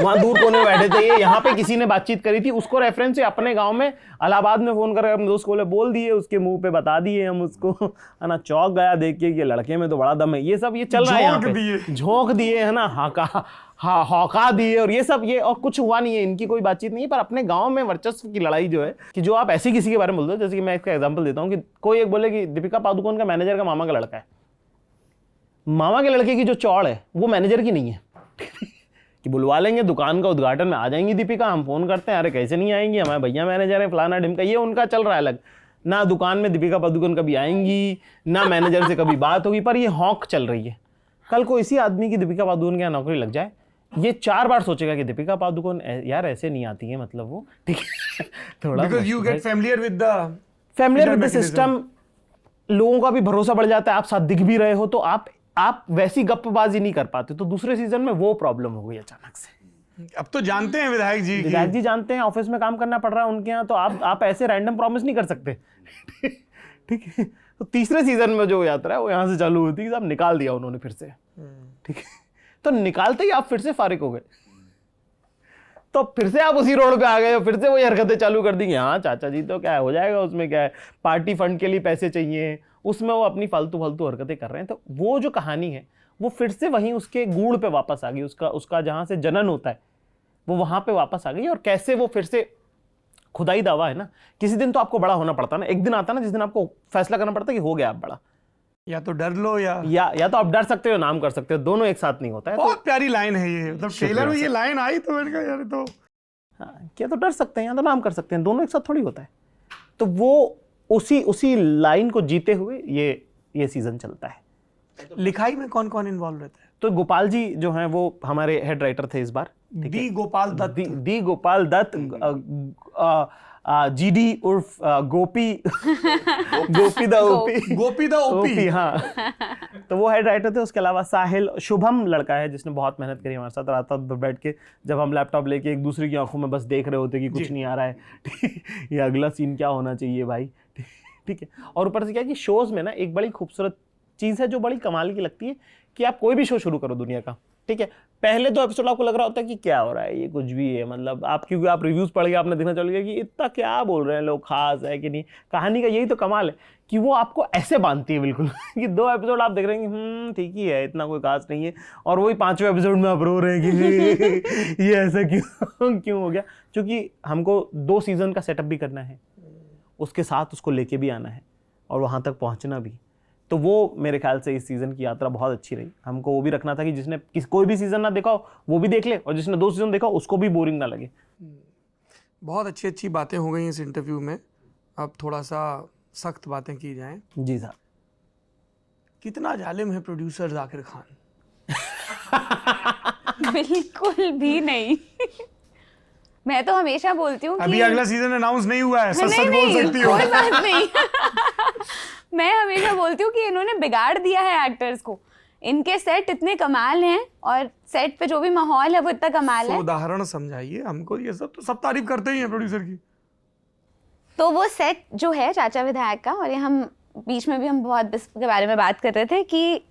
वहाँ दूर कोने में बैठे थे, ये यहाँ पे किसी ने बातचीत करी थी, उसको रेफरेंस से अपने गांव में इलाहाबाद में फ़ोन करके अपने दोस्त को बोल दिए, उसके मुंह पे बता दिए हम उसको, है ना। चौंक गया देख के कि लड़के में तो बड़ा दम है, ये सब ये चल रहा है यहाँ पे, झोंक दिए है ना, हौका दिए और ये सब, ये और कुछ हुआ नहीं है, इनकी कोई बातचीत नहीं है। पर अपने गाँव में वर्चस्व की लड़ाई जो है कि जो आप ऐसी किसी के बारे में बोलते हो, जैसे कि मैं इसका एग्जाम्पल देता हूँ कि कोई एक बोले कि दीपिका पादुकोण का मैनेजर का मामा का लड़का है, मामा के लड़के की जो चौड़ है वो मैनेजर की नहीं है कि बुलवा लेंगे दुकान का उद्घाटन में आ जाएंगी दीपिका, हम फोन करते हैं, अरे कैसे नहीं आएंगी, हमारे भैया मैनेजर है फलाना ढिमका, ये उनका चल रहा है अलग। ना दुकान में दीपिका पादुकोण कभी आएंगी, ना मैनेजर से कभी बात होगी, पर ये हॉक चल रही है। कल को इसी आदमी की दीपिका पादुकोण के यहाँ नौकरी लग जाए, ये 4 बार सोचेगा कि दीपिका पादुकोण यार ऐसे नहीं आती है, मतलब वो ठीक है थोड़ा because you get familiar with the system, लोगों का भी भरोसा बढ़ जाता है, आप साथ दिख भी रहे हो तो आप वैसी गप्पबाजी नहीं कर पाते। तो दूसरे सीजन में वो प्रॉब्लम हो गई अचानक से। अब तो जानते हैं विधायक जी जानते हैं, ऑफिस में काम करना पड़ रहा है उनके यहाँ, तो आप ऐसे रैंडम प्रॉमिस नहीं कर सकते ठीक है। तो तीसरे सीजन में जो यात्रा है वो यहाँ से चालू होती है कि साहब निकाल दिया उन्होंने फिर से, ठीक है। तो निकालते ही आप फिर से फारिग हो गए, तो फिर से आप उसी रोड पे आ गए, फिर से वही हरकतें चालू कर दी। हाँ चाचा जी तो क्या हो जाएगा, उसमें क्या है, पार्टी फंड के लिए पैसे चाहिए, उसमें वो अपनी फालतू हरकतें कर रहे हैं। तो वो जो कहानी है वो फिर से वहीं उसके गूढ़ पे वापस आ गई, उसका जहाँ से जनन होता है वो वहाँ पे वापस आ गई। और कैसे वो फिर से खुदाई दावा है ना, किसी दिन तो आपको बड़ा होना पड़ता है ना, एक दिन आता है ना जिस दिन आपको फैसला करना पड़ता है कि हो गया आप बड़ा, या तो डर लो या तो आप डर सकते हो, नाम कर सकते हो, दोनों एक साथ नहीं होता है। बहुत प्यारी लाइन है ये, मतलब ट्रेलर में ये लाइन आई तो मैंने कहा यार तो हाँ, क्या तो डर सकते हैं या तो नाम कर सकते हैं, दोनों एक साथ थोड़ी होता है। तो वो उसी लाइन को जीते हुए ये सीजन चलता है। लिखाई में कौन कौन इन्वॉल्व रहता है? तो गोपाल जी जो हैं वो हमारे हेड राइटर थे इस बार, डी गोपाल दत्त जीडी उर्फ गोपी द ओपी हाँ तो वो हेड राइटर थे। उसके अलावा साहिल, शुभम लड़का है जिसने बहुत मेहनत करी हमारे साथ, रात भर बैठ के जब हम लैपटॉप लेके एक दूसरे की आंखों में बस देख रहे होते कि कुछ नहीं आ रहा है ये अगला सीन क्या होना चाहिए भाई, ठीक है। और ऊपर से क्या कि शोज में ना एक बड़ी खूबसूरत चीज़ है जो बड़ी कमाल की लगती है कि आप कोई भी शो शुरू करो दुनिया का, ठीक है, पहले तो एपिसोड आपको लग रहा होता है कि क्या हो रहा है, ये कुछ भी है, मतलब आप क्योंकि आप रिव्यूज़ पढ़ के आपने देखना चालू किया कि इतना क्या बोल रहे हैं लोग, खास है कि नहीं। कहानी का यही तो कमाल है कि वो आपको ऐसे बांधती है बिल्कुल कि 2 एपिसोड आप देख रहे हैं ठीक ही है, इतना कोई खास नहीं है, और वही 5वें एपिसोड में आप रो रहे हैं कि ये ऐसा क्यों हो गया। क्योंकि हमको 2 सीज़न का सेटअप भी करना है, उसके साथ उसको लेके भी आना है और वहाँ तक पहुँचना भी। तो वो मेरे ख्याल से इस सीज़न की यात्रा बहुत अच्छी रही। हमको वो भी रखना था कि जिसने कोई भी सीज़न ना देखा हो वो भी देख ले, और जिसने 2 सीज़न देखा उसको भी बोरिंग ना लगे। बहुत अच्छी बातें हो गई इस इंटरव्यू में। अब थोड़ा सा सख्त बातें की जाएं। जी साहब, कितना जालिम है प्रोड्यूसर जाकिर खान? बिल्कुल भी नहीं मैं तो हमेशा बोलती हूँ अभी अगला सीजन अनाउंस नहीं हुआ है, सच बोल सकती हो। कोई बात नहीं मैं हमेशा बोलती हूँ कि इन्होंने बिगाड़ दिया है एक्टर्स को। इनके सेट इतने कमाल हैं और सेट पे जो भी माहौल है वो इतना कमाल है। उदाहरण समझाइए हमको, ये सब तो सब तारीफ करते ही हैं प्रोड्यूसर की। तो वो सेट जो है चाचा विधायक का, और ये हम बीच में भी हम बहुत इसके बारे में बात कर रहे थे कि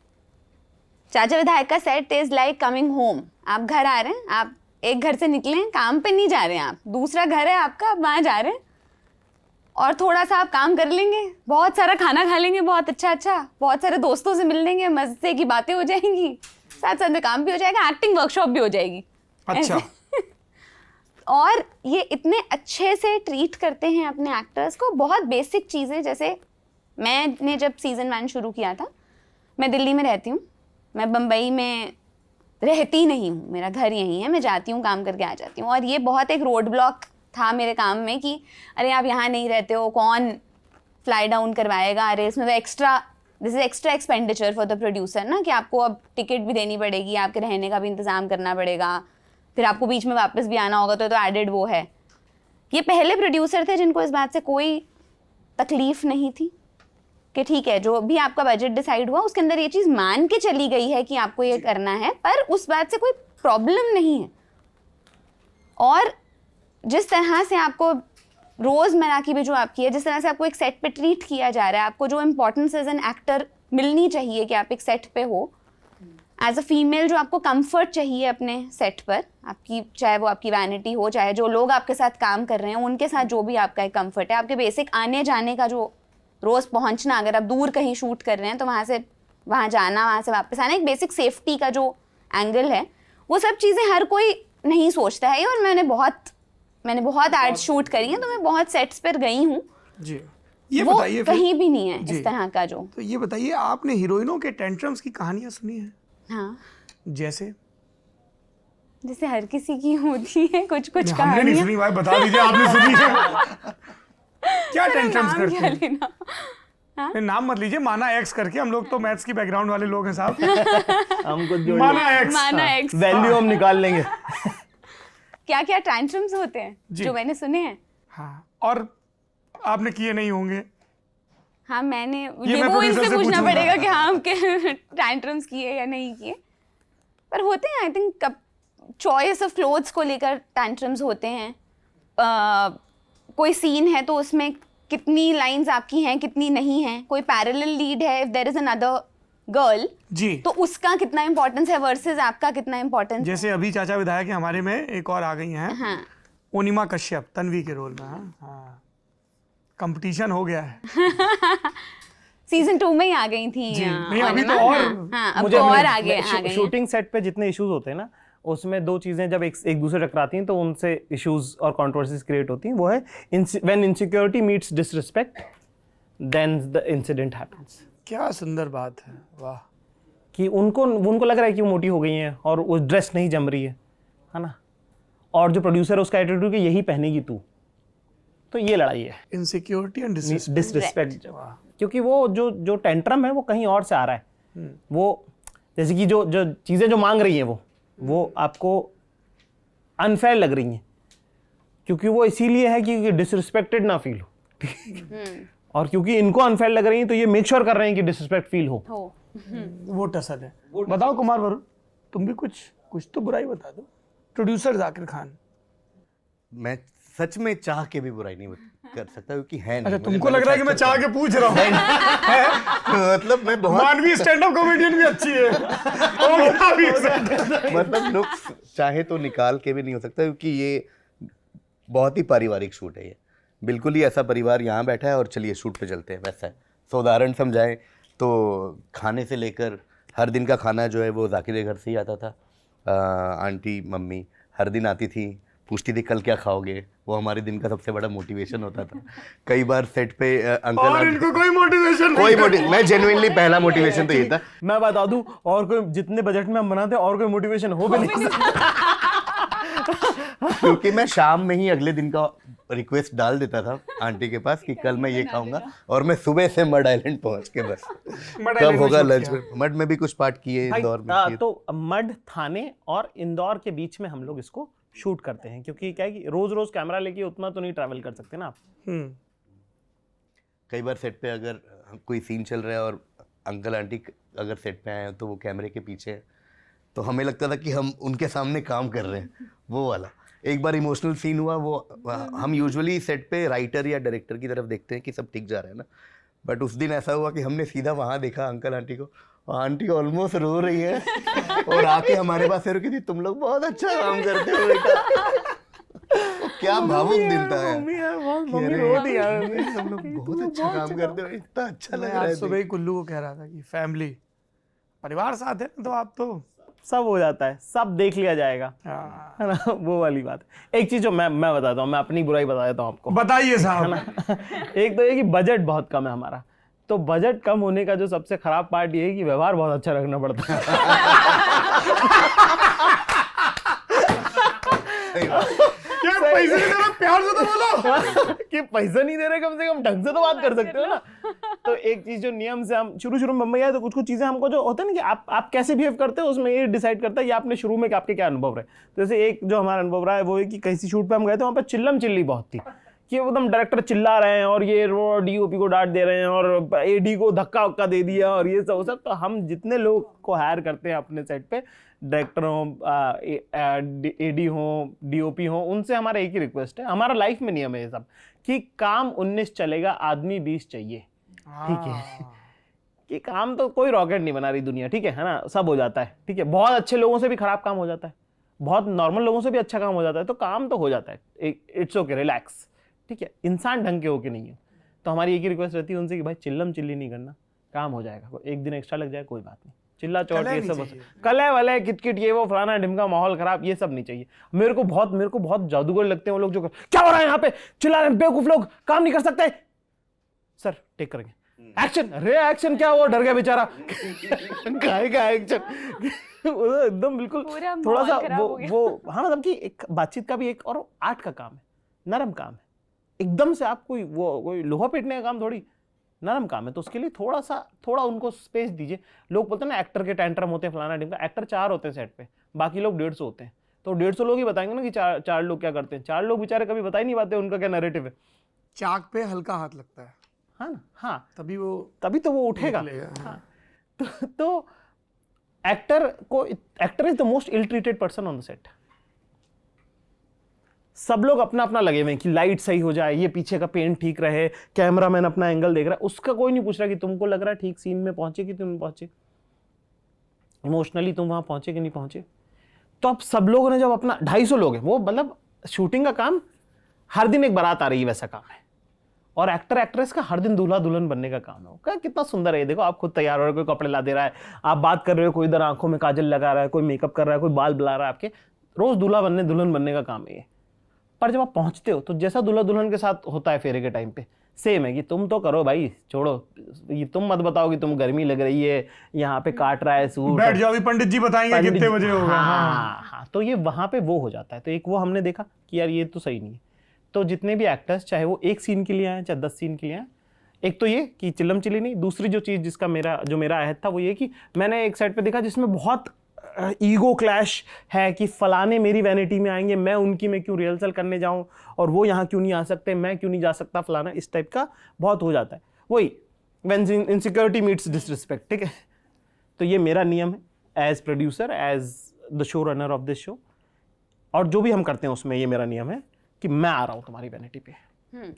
चाचा विधायक का set is like coming home. आप घर आ रहे हैं, आप एक घर से निकले हैं, काम पे नहीं जा रहे हैं, आप दूसरा घर है आपका, आप वहाँ जा रहे हैं और थोड़ा सा आप काम कर लेंगे, बहुत सारा खाना खा लेंगे, बहुत अच्छा, बहुत सारे दोस्तों से मिल लेंगे, मजे की बातें हो जाएंगी, साथ साथ में काम भी हो जाएगा, एक्टिंग वर्कशॉप भी हो जाएगी। अच्छा और ये इतने अच्छे से ट्रीट करते हैं अपने एक्टर्स को। बहुत बेसिक चीज़ें, जैसे मैंने जब सीज़न 1 शुरू किया था, मैं दिल्ली में रहती हूँ, मैं बम्बई में रहती नहीं हूँ, मेरा घर यहीं है, मैं जाती हूँ काम करके आ जाती हूँ। और ये बहुत एक रोड ब्लॉक था मेरे काम में कि अरे आप यहाँ नहीं रहते हो, कौन फ्लाई डाउन करवाएगा, अरे इसमें तो this is extra expenditure for the producer ना, कि आपको अब टिकट भी देनी पड़ेगी, आपके रहने का भी इंतज़ाम करना पड़ेगा, फिर आपको बीच में वापस भी आना होगा, तो एडेड वो है। ये पहले प्रोड्यूसर थे जिनको इस बात से कोई तकलीफ़ नहीं थी कि ठीक है जो भी आपका बजट डिसाइड हुआ उसके अंदर ये चीज़ मान के चली गई है कि आपको ये करना है, पर उस बात से कोई प्रॉब्लम नहीं है। और जिस तरह से आपको रोज़मर्रा की भी जो आपकी है, जिस तरह से आपको एक सेट पे ट्रीट किया जा रहा है, आपको जो इम्पोर्टेंस एज एन एक्टर मिलनी चाहिए कि आप एक सेट पे हो, एज अ फीमेल जो आपको कंफर्ट चाहिए अपने सेट पर, आपकी चाहे वो आपकी वैनिटी हो, चाहे जो लोग आपके साथ काम कर रहे हैं उनके साथ जो भी आपका एक कंफर्ट है, आपके बेसिक आने जाने का जो रोज़ पहुंचना, अगर आप दूर कहीं शूट कर रहे हैं तो वहाँ से वहाँ जाना, वहाँ से वापस आना, एक बेसिक सेफ्टी का जो एंगल है, वो सब चीज़ें हर कोई नहीं सोचता है। और मैंने बहुत एड्स शूट करी हैं, तो मैं बहुत सेट्स पर गई हूँ, जी। ये वो बताइए फिर, कहीं भी नहीं है जी। इस तरह का जो। तो ये बताइए, आपने हीरोइनों के टेंट्रम्स की कहानियां सुनी हैं? हाँ, जैसे जैसे हर किसी की होती है कुछ कुछ हमने नहीं कहानियाँ। सुनी भाई, बता दीजिए आपने सुनी है। क्या टेंट्रम्स नाम करते क्या हैं? लेना? नहीं, नाम मत लीजिए, माना एक्स करके, हम लोग तो मैथ्स की बैकग्राउंड वाले लोग हैं साहब। हमको जो माना एक्स। माना एक्स। वैल्यू हम निकाल लेंगे। क्या क्या टैंट्रम्स होते हैं जी। जो मैंने सुने हैं? हाँ, और आपने किए नहीं होंगे। हाँ, मैंने ये ये मैं वो प्रोड्यूसर इनसे से पूछना पूछूंगा। पड़ेगा कि हाँ हम के टैंट्रम्स किए या नहीं किए, पर होते हैं। I think choice of clothes को लेकर टैंट्रम्स होते हैं। कोई सीन है तो उसमें कितनी लाइंस आपकी हैं, कितनी नहीं हैं, कोई पैरेलल लीड है, if there is another girl जी, तो उसका कितना इंपॉर्टेंस है वर्सेस आपका कितना इंपॉर्टेंस। जैसे अभी चाचा विधायक हैं हमारे में, एक और आ गई हैं, हाँ, ओनिमा कश्यप, तन्वी के रोल में। हाँ, कंपटीशन हो गया है। सीजन 2 में ही आ गई थी। जी, हाँ, नहीं, अभी तो अनिमा, और- हाँ, अब तो और आगे आ गई हैं। शूटिंग सेट पे जितने इश्यूज होते हैं ना, उसमें दो चीजें जब एक दूसरे टकराती हैं तो उनसे इश्यूज और कंट्रोवर्सीज क्रिएट होती हैं। वो है when insecurity meets disrespect then the incident happens. क्या सुंदर बात है, वाह। कि उनको लग रहा है कि वो मोटी हो गई हैं और वो ड्रेस नहीं जम रही है ना, और जो प्रोड्यूसर है उसका एटीट्यूड कि यही पहनेगी तू, तो ये लड़ाई है, इनसिक्योरिटी एंड डिसरिस्पेक्ट। क्योंकि वो जो टेंट्रम है वो कहीं और से आ रहा है। वो जैसे कि जो चीज़ें जो मांग रही हैं वो आपको अनफेयर लग रही हैं, क्योंकि वो इसीलिए है कि डिसरिस्पेक्टेड ना फील हो। और क्योंकि इनको अनफेयर लग रही हैं तो ये मेक श्योर कर रहे हैं कि डिसरिस्पेक्ट फील हो। वो टसल है। बताओ कुमार वरुण, तुम भी कुछ तो बुराई बता दो। प्रोड्यूसर जाकिर खान। मैं सच में चाह के भी बुराई नहीं कर सकता, क्योंकि है नहीं। अच्छा, तुमको लग रहा है कि मैं चाह के पूछ रहा हूँ? मतलब मैं बहुत मानवीय स्टैंड अप कॉमेडियन भी अच्छी है। मतलब नुक्स चाहे तो निकाल के भी नहीं हो सकता, क्योंकि ये बहुत ही पारिवारिक शूट है। ये बिल्कुल ही ऐसा परिवार यहाँ बैठा है और चलिए शूट पे चलते हैं, वैसा है। सो उदाहरण समझाएं तो खाने से लेकर हर दिन का खाना जो है वो जाकिर के घर से ही आता था। आंटी मम्मी हर दिन आती थी, पूछती थी कल क्या खाओगे, वो हमारे दिन का सबसे बड़ा मोटिवेशन होता था। कई बार सेट पे अंकल और इनको कोई मोटिवेशन मैं जेन्युइनली पहला मोटिवेशन तो ये था। मैं बता दूं, और कोई जितने बजट में हम बनाते हैं और कोई मोटिवेशन हो भी नहीं सकता। क्योंकि मैं शाम में ही अगले दिन का रिक्वेस्ट डाल देता था आंटी के पास कि कल मैं ये खाऊंगा, और मैं सुबह से मड आइलैंड पहुंच के बस कब होगा लंच में। मड में भी कुछ पार्ट किए, इंदौर में किए। तो मड, थाने और इंदौर के बीच में हम लोग इसको शूट करते हैं, क्योंकि क्या है कि रोज रोज कैमरा लेके उतना तो नहीं ट्रैवल कर सकते ना आप। कई बार सेट पे अगर कोई सीन चल रहा है और अंकल आंटी अगर सेट पे आए हैं तो वो कैमरे के पीछे हैं, तो हमें लगता था कि हम उनके सामने काम कर रहे हैं, वो वाला। एक बार इमोशनल सीन हुआ, वो हम यूजुअली सेट पे राइटर या डायरेक्टर की तरफ देखते हैं कि सब ठीक जा रहा है ना, बट उस दिन ऐसा हुआ कि हमने सीधा वहाँ देखा अंकल आंटी को, और आंटी ऑलमोस्ट रो रही है और आके हमारे पास रुकी थी, तुम लोग बहुत अच्छा काम करते हो बेटा। क्या भावुक दिन था यार। कि अरे हम लोग बहुत अच्छा काम करते हो, इतना अच्छा लग रहा है। आज सुबह ही कुल्लू को कह रहा था कि फैमिली परिवार साथ है तो आप तो सब हो जाता है, सब देख लिया जाएगा, है ना, वो वाली बात। एक चीज जो मैं बताता हूँ, मैं अपनी बुराई बता देता हूँ आपको। बताइए साहब। एक तो ये कि बजट बहुत कम है हमारा, तो बजट कम होने का जो सबसे खराब पार्ट ये है कि व्यवहार बहुत अच्छा रखना पड़ता है। क्या पैसे नहीं दे रहे, प्यार से तो बोलो। कि पैसा नहीं दे रहे, कम से कम ढंग से तो बात कर सकते हो ना। तो एक चीज जो नियम से हम शुरू में बम्बई आए तो कुछ चीजें हमको जो होता है ना कि आप कैसे बिहेव करते हो, उसमें ये डिसाइड करता है कि आपने शुरू में आपके क्या अनुभव रहे। तो जैसे एक जो हमारा अनुभव रहा है वो है कि किसी शूट पे हम गए थे, वहाँ पे चिल्लम चिल्ली बहुत थी कि एकदम डायरेक्टर चिल्ला रहे हैं और ये डीओपी को डांट दे रहे हैं और एडी को धक्का वक्का दे दिया और ये सब। तो हम जितने लोग को हायर करते हैं अपने सेट पे, डायरेक्टर हो, एडी हो, डीओपी हो, उनसे हमारा एक ही रिक्वेस्ट है, हमारा लाइफ में नियम है ये सब कि काम 19 चलेगा, आदमी 20 चाहिए, ठीक है। कि काम तो कोई रॉकेट नहीं बना रही दुनिया, ठीक है ना, सब हो जाता है, ठीक है। बहुत अच्छे लोगों से भी खराब काम हो जाता है, बहुत नॉर्मल लोगों से भी अच्छा काम हो जाता है, तो काम तो हो जाता है, इट्स ओके, रिलैक्स, ठीक है। इंसान ढंग के होके नहीं है। तो हमारी एक ही रिक्वेस्ट रहती है उनसे कि भाई चिल्लम चिल्ली नहीं करना, काम हो जाएगा, एक दिन एक्स्ट्रा लग जाए कोई बात नहीं, चिल्ला चौट ये सब, कले वले किटकिट ये वो फलाना ढिमका, माहौल खराब, ये सब नहीं चाहिए। मेरे को बहुत जादूगर लगते हैं वो लोग जो क्या हो रहा है यहाँ पे, चिल्ला रहे हैं बेवकूफ लोग, काम नहीं कर सकते। सर टेक करेंगे, एक्शन, रिएक्शन, क्या वो डर गया बेचारा, का एक्शन एकदम बिल्कुल थोड़ा सा वो हाँ, मतलब कि एक बातचीत का भी एक और आर्ट का काम है, नरम काम है, एकदम से आप कोई लोहा पीटने का काम थोड़ी, नरम काम है। तो उसके लिए थोड़ा उनको स्पेस दीजिए। लोग बोलते हैं ना एक्टर के टैंट्रम होते हैं फलाना ढिमका, एक्टर 4 होते हैं सेट पे, बाकी लोग 150 होते हैं। तो 150 लोग ही बताएंगे ना कि चार लोग क्या करते हैं, 4 लोग बेचारे कभी बता ही नहीं पाते उनका क्या नैरेटिव है। चाक पे हल्का हाथ लगता है, हाँ ना, हाँ, तभी तो वो उठेगा। हाँ। तो actor is the most ill treated person on the set. सब लोग अपना अपना लगे हुए हैं कि लाइट सही हो जाए, ये पीछे का पेंट ठीक रहे, कैमरामैन अपना एंगल देख रहा है, उसका कोई नहीं पूछ रहा कि तुमको लग रहा है ठीक सीन में पहुंचे कि तुम पहुंचे, इमोशनली तुम वहां पहुंचे कि नहीं पहुंचे। तो अब सब लोगों ने जब अपना 250 लोग हैं, वो मतलब शूटिंग का काम हर दिन एक बारात आ रही है वैसा काम है, और एक्टर एक्ट्रेस का हर दिन दूल्हा दुल्हन बनने का काम है। क्या कितना सुंदर है, देखो आप खुद तैयार हो रहे हो, कोई कपड़े ला दे रहा है, आप बात कर रहे हो, कोई इधर आंखों में काजल लगा रहा है, कोई मेकअप कर रहा है, कोई बाल बुला रहा है, आपके रोज दूल्हा बनने दुल्हन बनने का काम है ये। पर जब आप पहुंचते हो तो जैसा दूल्हा दुल्हन के साथ होता है फेरे के टाइम पे, सेम है कि तुम तो करो भाई, छोड़ो ये, तुम मत बताओ कि तुम गर्मी लग रही है, यहाँ पे काट रहा है सूट, बैठ जाओ, अभी पंडित जी बताएंगे कितने बजे होगा। हाँ, तो ये वहां पे वो हो जाता है। तो एक वो हमने देखा कि यार ये तो सही नहीं है। तो जितने भी एक्टर्स, चाहे वो एक सीन के लिए आए चाहे 10 सीन के लिए आए, एक तो ये कि चिल्लम चिल्ली नहीं, दूसरी जो चीज़ जिसका मेरा अहद था वो ये कि मैंने एक साइड पे देखा जिसमें बहुत ईगो क्लैश है कि फलाने मेरी वैनिटी में आएंगे, मैं उनकी में क्यों रिहर्सल करने जाऊं, और वो यहाँ क्यों नहीं आ सकते, मैं क्यों नहीं जा सकता, फलाना, इस टाइप का बहुत हो जाता है। वही व्हेन इनसिक्योरिटी मीट्स डिसरिस्पेक्ट, ठीक है। तो ये मेरा नियम है as producer, as the show runner of this show, और जो भी हम करते हैं उसमें ये मेरा नियम है कि मैं आ रहा हूँ तुम्हारी वैनिटी पे।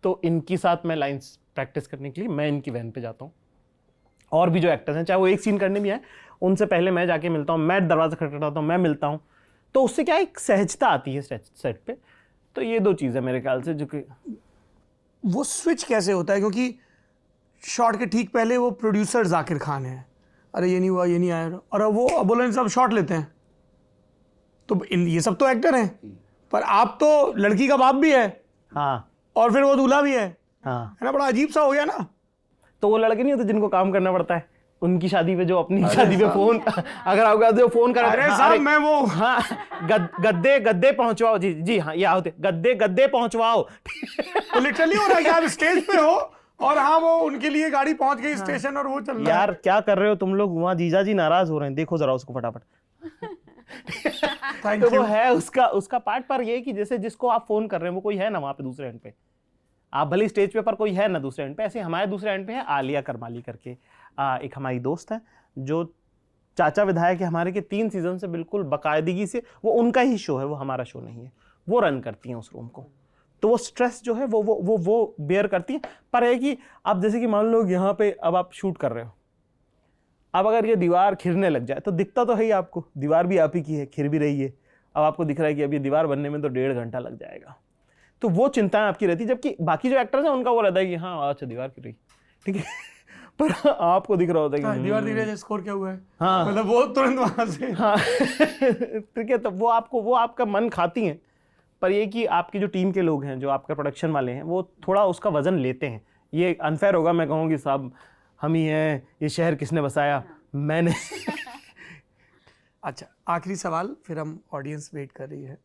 तो इनके साथ मैं लाइंस प्रैक्टिस करने के लिए मैं इनकी वैन पे जाता हूँ, और भी जो एक्टर्स हैं चाहे वो एक सीन करने भी आए, उनसे पहले मैं जाके मिलता हूँ, मैं दरवाजा खटखटाता हूँ, मैं मिलता हूँ। तो उससे क्या एक सहजता आती है सेट पे। तो ये 2 चीज़ें मेरे ख्याल से जो कि वो स्विच कैसे होता है, क्योंकि शॉट के ठीक पहले वो प्रोड्यूसर जाकिर खान है, अरे ये नहीं हुआ, ये नहीं आया, और अब वो बोले सब शॉट लेते हैं। तो ये सब तो एक्टर हैं, पर आप तो लड़की का बाप भी है, हाँ, और फिर वो दूल्हा भी है, हाँ, है ना, बड़ा अजीब सा हो गया ना। तो वो लड़के नहीं होते जिनको काम करना पड़ता है उनकी शादी पे, जो अपनी शादी पे फोन अगर आपका जो फोन कर अरे साहब मैं वो हाँ, गद्दे पहुंचवाओ, जी हाँ, ये होते गद्दे पहुंचवाओ। तो लिटरली हो रहा है कि आप स्टेज पे हो और हाँ वो उनके लिए गाड़ी पहुंच गई स्टेशन और वो चल रहा है। यार क्या कर रहे हो तुम लोग, वहां जीजा जी नाराज हो रहे हैं, देखो जरा उसको फटाफट। तो वो है उसका पार्ट। पर ये कि जैसे जिसको आप फोन कर रहे हैं वो कोई है ना वहां पे दूसरे एंड पे, आप भले स्टेज पे पर कोई है ना दूसरे एंड पे। ऐसे हमारे दूसरे एंड पे है आलिया करमाली करके, एक हमारी दोस्त है जो चाचा विधायक है हमारे के 3 सीजन से बिल्कुल बाकायदगी से, वो उनका ही शो है, वो हमारा शो नहीं है, वो रन करती हैं उस रूम को। तो वो स्ट्रेस जो है वो बेयर करती है। पर है कि आप जैसे कि मान लो यहाँ पे अब आप शूट कर रहे हो, अब अगर ये दीवार खिरने लग जाए तो दिखता तो है ही आपको, दीवार भी आप ही की है, खिर भी रही है, अब आपको दिख रहा है कि अब ये दीवार बनने में तो 1.5 घंटा लग जाएगा। तो वो चिंताएं आपकी रहती है, जबकि बाकी जो एक्टर्स हैं उनका वो रहता है कि हाँ अच्छा दीवार गिर रही, ठीक है। पर आपको दिख रहा होता है कि दीवार दिख रही है, स्कोर क्या हुआ है, हाँ, मतलब वो तुरंत वहां से, हाँ, ठीक है। तो वो आपका मन खाती हैं। पर ये कि आपकी जो टीम के लोग हैं, जो आपका प्रोडक्शन वाले हैं, वो थोड़ा उसका वजन लेते हैं। ये अनफेयर होगा मैं कहूँ कि साहब हम ही हैं, ये शहर किसने बसाया, मैंने। अच्छा आखिरी सवाल, फिर हम ऑडियंस वेट कर रही है।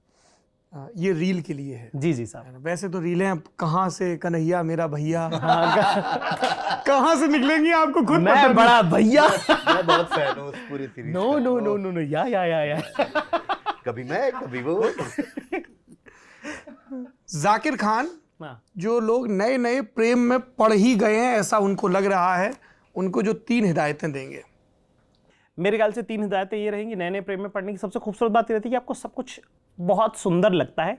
ये रील के लिए है। जी जी साहब। वैसे तो रीलें कहाँ से, कन्हैया मेरा भैया, कहाँ से निकलेंगी आपको खुद पता मैं बड़ा भैया, मैं बहुत फैन हूँ उस पूरी सीरीज। नो या कभी मैं कभी वो। जाकिर खान, हाँ। जो लोग नए नए प्रेम में पड़ ही गए हैं ऐसा उनको लग रहा है, उनको जो 3 हिदायतें देंगे? मेरे ख्याल से 3 हिदायतें ये रहेंगी। नए नए प्रेम में पड़ने की सबसे खूबसूरत बात ये रहती है कि आपको सब कुछ बहुत सुंदर लगता है,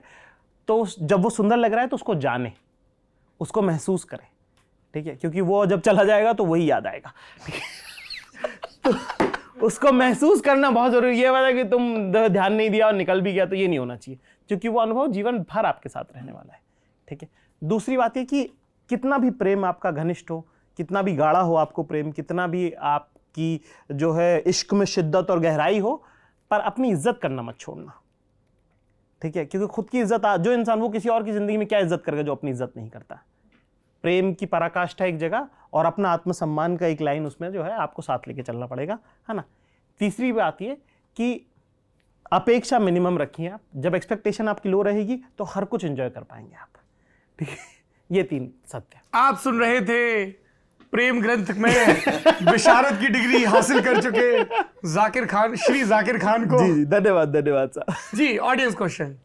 तो जब वो सुंदर लग रहा है तो उसको जाने, उसको महसूस करें, ठीक है, क्योंकि वो जब चला जाएगा तो वही याद आएगा। तो उसको महसूस करना बहुत जरूरी है। वाला कि तुम ध्यान नहीं दिया और निकल भी गया, तो ये नहीं होना चाहिए, क्योंकि वो अनुभव जीवन भर आपके साथ रहने वाला है, ठीक है। दूसरी बात है कि कितना भी प्रेम आपका घनिष्ठ हो, कितना भी गाढ़ा हो आपको प्रेम, कितना भी आपकी जो है इश्क में शिद्दत और गहराई हो, पर अपनी इज्जत करना मत छोड़ना, ठीक है, क्योंकि खुद की इज्जत जो इंसान, वो किसी और की जिंदगी में क्या इज्जत करेगा जो अपनी इज्जत नहीं करता। प्रेम की पराकाष्ठा एक जगह और अपना आत्मसम्मान का एक लाइन उसमें जो है आपको साथ लेके चलना पड़ेगा, है ना। तीसरी बात ये कि अपेक्षा मिनिमम रखिए आप। जब एक्सपेक्टेशन आपकी लो रहेगी तो हर कुछ एंजॉय कर पाएंगे आप, ठीक है। ये 3 सत्य। आप सुन रहे थे प्रेम ग्रंथ में विशारद की डिग्री हासिल कर चुके जाकिर खान, श्री जाकिर खान को। जी धन्यवाद साहब। जी, ऑडियंस क्वेश्चन।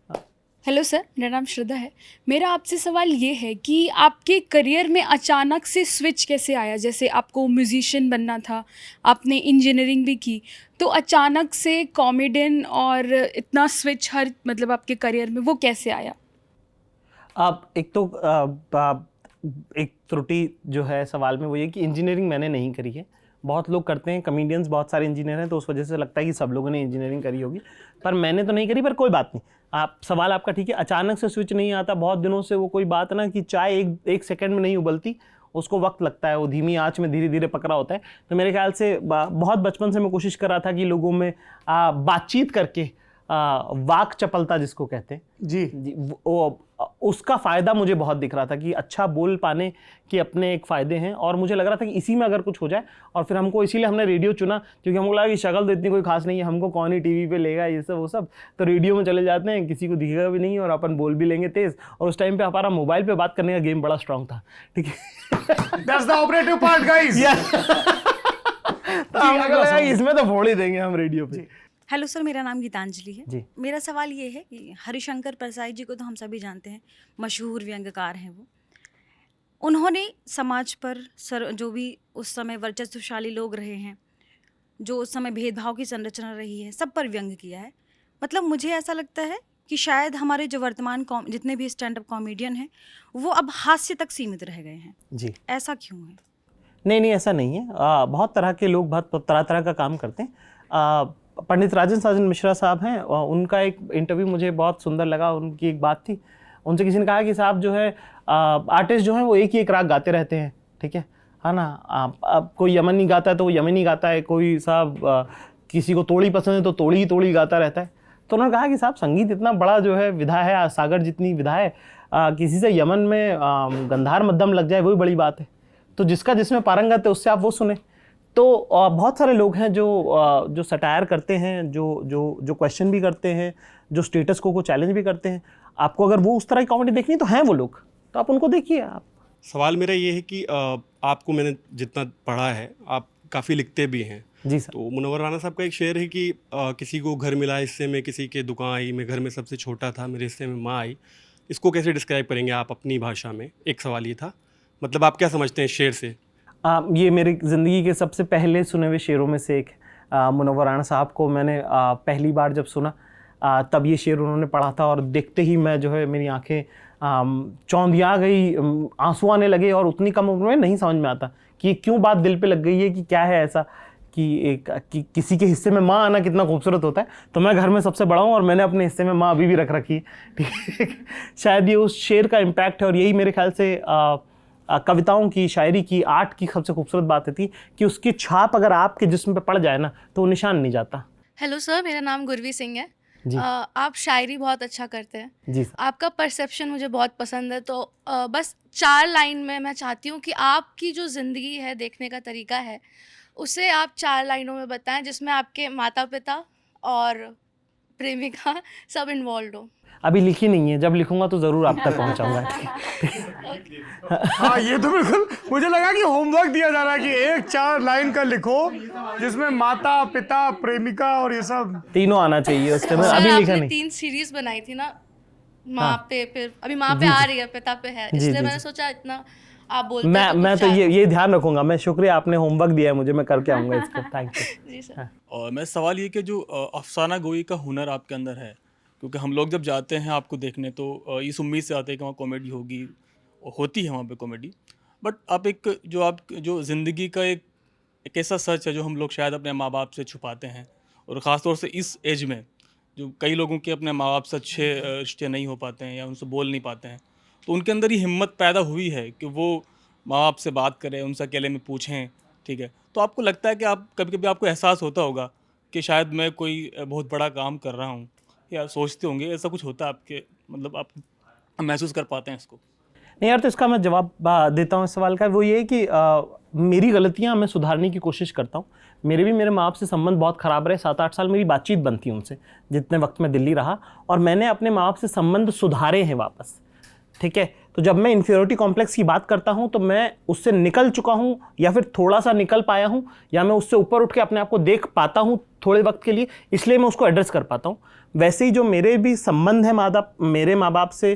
हेलो सर, मेरा नाम श्रद्धा है। मेरा आपसे सवाल ये है कि आपके करियर में अचानक से स्विच कैसे आया? जैसे आपको म्यूजिशियन बनना था, आपने इंजीनियरिंग भी की, तो अचानक से कॉमेडियन और इतना स्विच हर मतलब आपके करियर में वो कैसे आया? आप एक तो एक त्रुटि जो है सवाल में वो ये कि इंजीनियरिंग मैंने नहीं करी है। बहुत लोग करते हैं, कॉमेडियंस बहुत सारे इंजीनियर हैं, तो उस वजह से लगता है कि सब लोगों ने इंजीनियरिंग करी होगी, पर मैंने तो नहीं करी। पर कोई बात नहीं, आप सवाल आपका ठीक है। अचानक से स्विच नहीं आता, बहुत दिनों से वो कोई बात ना कि चाय एक सेकंड में नहीं उबलती, उसको वक्त लगता है, वो धीमी आंच में धीरे धीरे पक रहा होता है। तो मेरे ख्याल से बहुत बचपन से मैं कोशिश कर रहा था कि लोगों में बातचीत करके वाक चपलता जिसको कहते हैं जी, वो उसका फ़ायदा मुझे बहुत दिख रहा था कि अच्छा बोल पाने के अपने एक फ़ायदे हैं, और मुझे लग रहा था कि इसी में अगर कुछ हो जाए। और फिर हमको इसीलिए हमने रेडियो चुना, क्योंकि हमको लगा कि शक्ल तो इतनी कोई खास नहीं है, हमको कौन ही टीवी पे लेगा ये सब वो सब, तो रेडियो में चले जाते हैं, किसी को दिखेगा भी नहीं और अपन बोल भी लेंगे तेज़। और उस टाइम पे हमारा मोबाइल पे बात करने का गेम बड़ा स्ट्रांग था, ठीक है। That's the operative part guys. तो हमको लगा कि इसमें तो फोड़ ही देंगे हम रेडियो पे। हेलो सर, मेरा नाम गीतांजलि है। जी। मेरा सवाल ये है कि हरिशंकर प्रसाद जी को तो हम सभी जानते हैं, मशहूर व्यंग्यकार हैं वो। उन्होंने समाज पर जो भी उस समय वर्चस्वशाली लोग रहे हैं, जो उस समय भेदभाव की संरचना रही है, सब पर व्यंग्य किया है। मतलब मुझे ऐसा लगता है कि शायद हमारे जो वर्तमान जितने भी स्टैंड अप कॉमेडियन हैं वो अब हास्य तक सीमित रह गए हैं। जी, ऐसा क्यों है? नहीं ऐसा नहीं है। बहुत तरह के लोग बहुत तरह तरह का काम करते हैं। पंडित राजन साजन मिश्रा साहब हैं, उनका एक इंटरव्यू मुझे बहुत सुंदर लगा। उनकी एक बात थी, उनसे किसी ने कहा कि साहब जो है आर्टिस्ट जो हैं वो एक ही एक राग गाते रहते हैं, ठीक है ना। अब कोई यमनी गाता है तो वो यमनी गाता है, कोई साहब किसी को तोड़ी पसंद है तो तोड़ी ही तोड़ी गाता रहता है। तो उन्होंने कहा कि साहब संगीत इतना बड़ा जो है विधा है, सागर जितनी विधा है, किसी से यमन में गंधार मध्यम लग जाए वही बड़ी बात है। तो जिसका जिसमें पारंगत है उससे आप वो सुने। तो बहुत सारे लोग हैं जो सटायर करते हैं, जो क्वेश्चन भी करते हैं, जो स्टेटस को चैलेंज भी करते हैं। आपको अगर वो उस तरह की कॉमेडी देखनी तो हैं वो लोग, तो आप उनको देखिए। आप सवाल मेरा ये है कि आपको मैंने जितना पढ़ा है, आप काफ़ी लिखते भी हैं। जी सर। तो मुनव्वर राना साहब का एक शेर है कि किसी को घर मिला हिस्से में, किसी के दुकान आई, मैं घर में सबसे छोटा था, मेरे हिस्से में माँ आई। इसको कैसे डिस्क्राइब करेंगे आप अपनी भाषा में? एक सवाल ये था, मतलब आप क्या समझते हैं शेर से? ये मेरी ज़िंदगी के सबसे पहले सुने हुए शेरों में से एक। मुनव्वर राना साहब को मैंने पहली बार जब सुना तब ये शेर उन्होंने पढ़ा था, और देखते ही मैं जो है मेरी आंखें चौंधिया गई, आंसू आने लगे। और उतनी कम उम्र में नहीं समझ में आता कि क्यों बात दिल पे लग गई है, कि क्या है ऐसा कि किसी के हिस्से में माँ आना कितना खूबसूरत होता है। तो मैं घर में सबसे बड़ा हूँ और मैंने अपने हिस्से में माँ अभी भी रख रखी है, ठीक है। शायद ये उस शेर का इम्पैक्ट है, और यही मेरे ख्याल से कविताओं की, शायरी की, आर्ट की सबसे खूबसूरत बात थी कि उसकी छाप अगर आपके जिस्म पे पड़ जाए ना तो वो निशान नहीं जाता। हेलो सर, मेरा नाम गुरवी सिंह है। जी। आप शायरी बहुत अच्छा करते हैं। जी सर। आपका परसेप्शन मुझे बहुत पसंद है। तो बस 4 लाइन में मैं चाहती हूँ कि आपकी जो ज़िंदगी है, देखने का तरीका है, उसे आप 4 लाइनों में बताएं जिसमें आपके माता पिता और प्रेमिका सब इन्वॉल्व हो। अभी लिखी नहीं है, जब लिखूंगा तो ज़रूर आप तक पहुंचाऊंगा। हाँ, ये तो बिल्कुल मुझे लगा कि होमवर्क दिया जा रहा है कि एक 4 लाइन का लिखो जिसमें माता पिता प्रेमिका और ये सब तीनों आना चाहिए उसके में। सर, अभी लिखा आपने नहीं। 3 सीरीज बनाई थी ना, माँ पे, फिर अभी माँ पे आ रही है, पिता पे है, इसलिए मैंने सोचा इतना आप बोलते हैं मैं कुछ तो चार- ये ध्यान रखूंगा मैं। शुक्रिया, आपने होमवर्क दिया है मुझे, मैं करके आऊंगा इसको। Thank you. जी सर। और मेरा सवाल ये कि जो अफसाना गोई का हुनर आपके अंदर है, क्योंकि हम लोग जब जाते हैं आपको देखने तो इस उम्मीद से आते हैं कि वहाँ कॉमेडी होगी, और होती है वहाँ पे कॉमेडी, बट आप जो ज़िंदगी का एक ऐसा सच है जो हम लोग शायद अपने माँ बाप से छुपाते हैं, और ख़ास तौर से इस एज में जो कई लोगों के अपने माँ बाप से अच्छे रिश्ते नहीं हो पाते हैं या उनसे बोल नहीं पाते हैं, तो उनके अंदर ये हिम्मत पैदा हुई है कि वो माँ बाप से बात करें, उनसे अकेले में पूछें, ठीक है। तो आपको लगता है कि आप कभी कभी आपको एहसास होता होगा कि शायद मैं कोई बहुत बड़ा काम कर रहा हूँ, या सोचते होंगे, ऐसा कुछ होता है आपके, मतलब आप महसूस कर पाते हैं इसको? नहीं यार, तो इसका मैं जवाब देता हूँ इस सवाल का। वो ये है कि मेरी गलतियाँ मैं सुधारने की कोशिश करता हूँ। मेरे माँ बाप से संबंध बहुत ख़राब रहे, 7-8 साल मेरी बातचीत बंद थी उनसे जितने वक्त मैं दिल्ली रहा, और मैंने अपने माँ बाप से संबंध सुधारे हैं वापस, ठीक है। तो जब मैं इन्फीरियोरिटी कॉम्प्लेक्स की बात करता हूँ तो मैं उससे निकल चुका हूँ, या फिर थोड़ा सा निकल पाया हूँ, या मैं उससे ऊपर उठ के अपने आप को देख पाता हूँ थोड़े वक्त के लिए, इसलिए मैं उसको एड्रेस कर पाता हूँ। वैसे ही जो मेरे भी संबंध हैं मेरे माँ बाप से,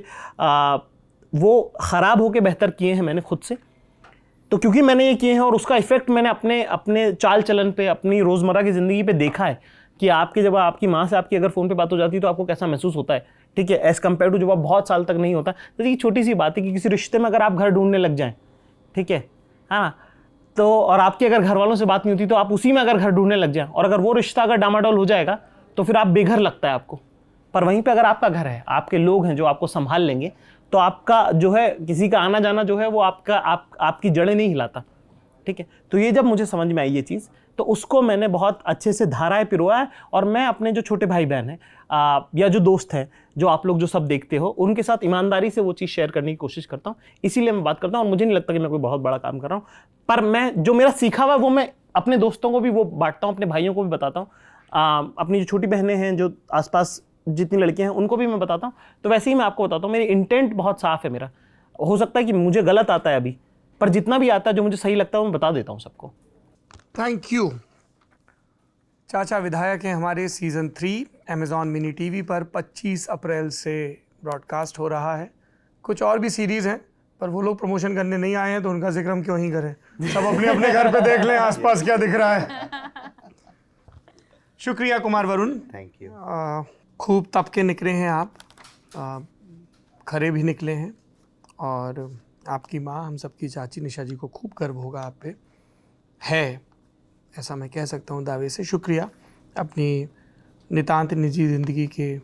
वो ख़राब होकर बेहतर किए हैं मैंने खुद से। तो क्योंकि मैंने ये किए हैं और उसका इफ़ेक्ट मैंने अपने चाल चलन पे, अपनी रोज़मर्रा की ज़िंदगी पे देखा है कि जब आपकी माँ से आपकी अगर फ़ोन पे बात हो जाती है तो आपको कैसा महसूस होता है, ठीक है, एज़ कम्पेयर टू जब आप बहुत साल तक नहीं होता। तो ये छोटी सी बात है कि किसी रिश्ते में अगर आप घर ढूंढने लग जाएँ, ठीक है, हाँ, तो और आपके अगर घर वालों से बात नहीं होती तो आप उसी में अगर घर ढूंढने लग जाएँ, और अगर वो रिश्ता अगर डामाडोल हो जाएगा तो फिर आप बेघर लगता है आपको। पर वहीं पे अगर आपका घर है, आपके लोग हैं जो आपको संभाल लेंगे, तो आपका जो है किसी का आना जाना जो है वो आपकी जड़ें नहीं हिलाता, ठीक है। तो ये जब मुझे समझ में आई ये चीज़, तो उसको मैंने बहुत अच्छे से धाराएं पिरोया है, और मैं अपने जो छोटे भाई बहन हैं या जो दोस्त हैं, जो आप लोग जो सब देखते हो, उनके साथ ईमानदारी से वो चीज़ शेयर करने की कोशिश करता हूँ। इसीलिए मैं बात करता हूँ, और मुझे नहीं लगता कि मैं कोई बहुत बड़ा काम कर रहा हूँ, पर मैं जो मेरा सीखा हुआ है वो मैं अपने दोस्तों को भी वो बांटता हूँ, अपने भाइयों को भी बताता हूँ, अपनी जो छोटी बहनें हैं, जो आसपास जितनी लड़कियां हैं, उनको भी मैं बताता हूँ। तो वैसे ही मैं आपको बताता हूँ, मेरी इंटेंट बहुत साफ़ है मेरा। हो सकता है कि मुझे गलत आता है अभी, पर जितना भी आता है जो मुझे सही लगता है वो मैं बता देता हूँ सबको। Thank you. चाचा विधायक हैं हमारे सीज़न 3 अमेज़ॉन मिनी टीवी पर 25 अप्रैल से ब्रॉडकास्ट हो रहा है। कुछ और भी सीरीज़ हैं, पर वो लोग प्रमोशन करने नहीं आए हैं तो उनका जिक्र हम क्यों ही करें। सब अपने अपने घर पे देख लें आसपास क्या दिख रहा है। शुक्रिया कुमार वरुण, थैंक यू। खूब तप के निकले हैं आप, खरे भी निकले हैं, और आपकी माँ, हम सबकी चाची निशा जी को खूब गर्व होगा आप पे, है ऐसा मैं कह सकता हूँ दावे से। शुक्रिया अपनी नितांत निजी ज़िंदगी के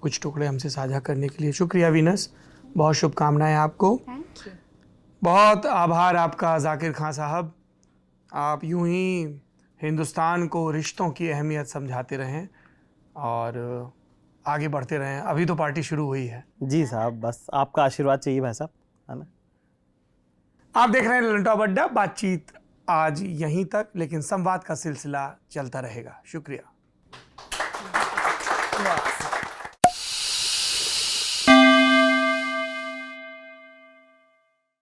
कुछ टुकड़े हमसे साझा करने के लिए। शुक्रिया वीनस, बहुत शुभकामनाएं आपको। बहुत आभार आपका जाकिर खान साहब, आप यूं ही हिंदुस्तान को रिश्तों की अहमियत समझाते रहें और आगे बढ़ते रहें। अभी तो पार्टी शुरू हुई है। जी साहब, बस आपका आशीर्वाद चाहिए भाई साहब, है ना। आप देख रहे हैं ललंटॉप अड्डा। बातचीत आज यहीं तक, लेकिन संवाद का सिलसिला चलता रहेगा। शुक्रिया।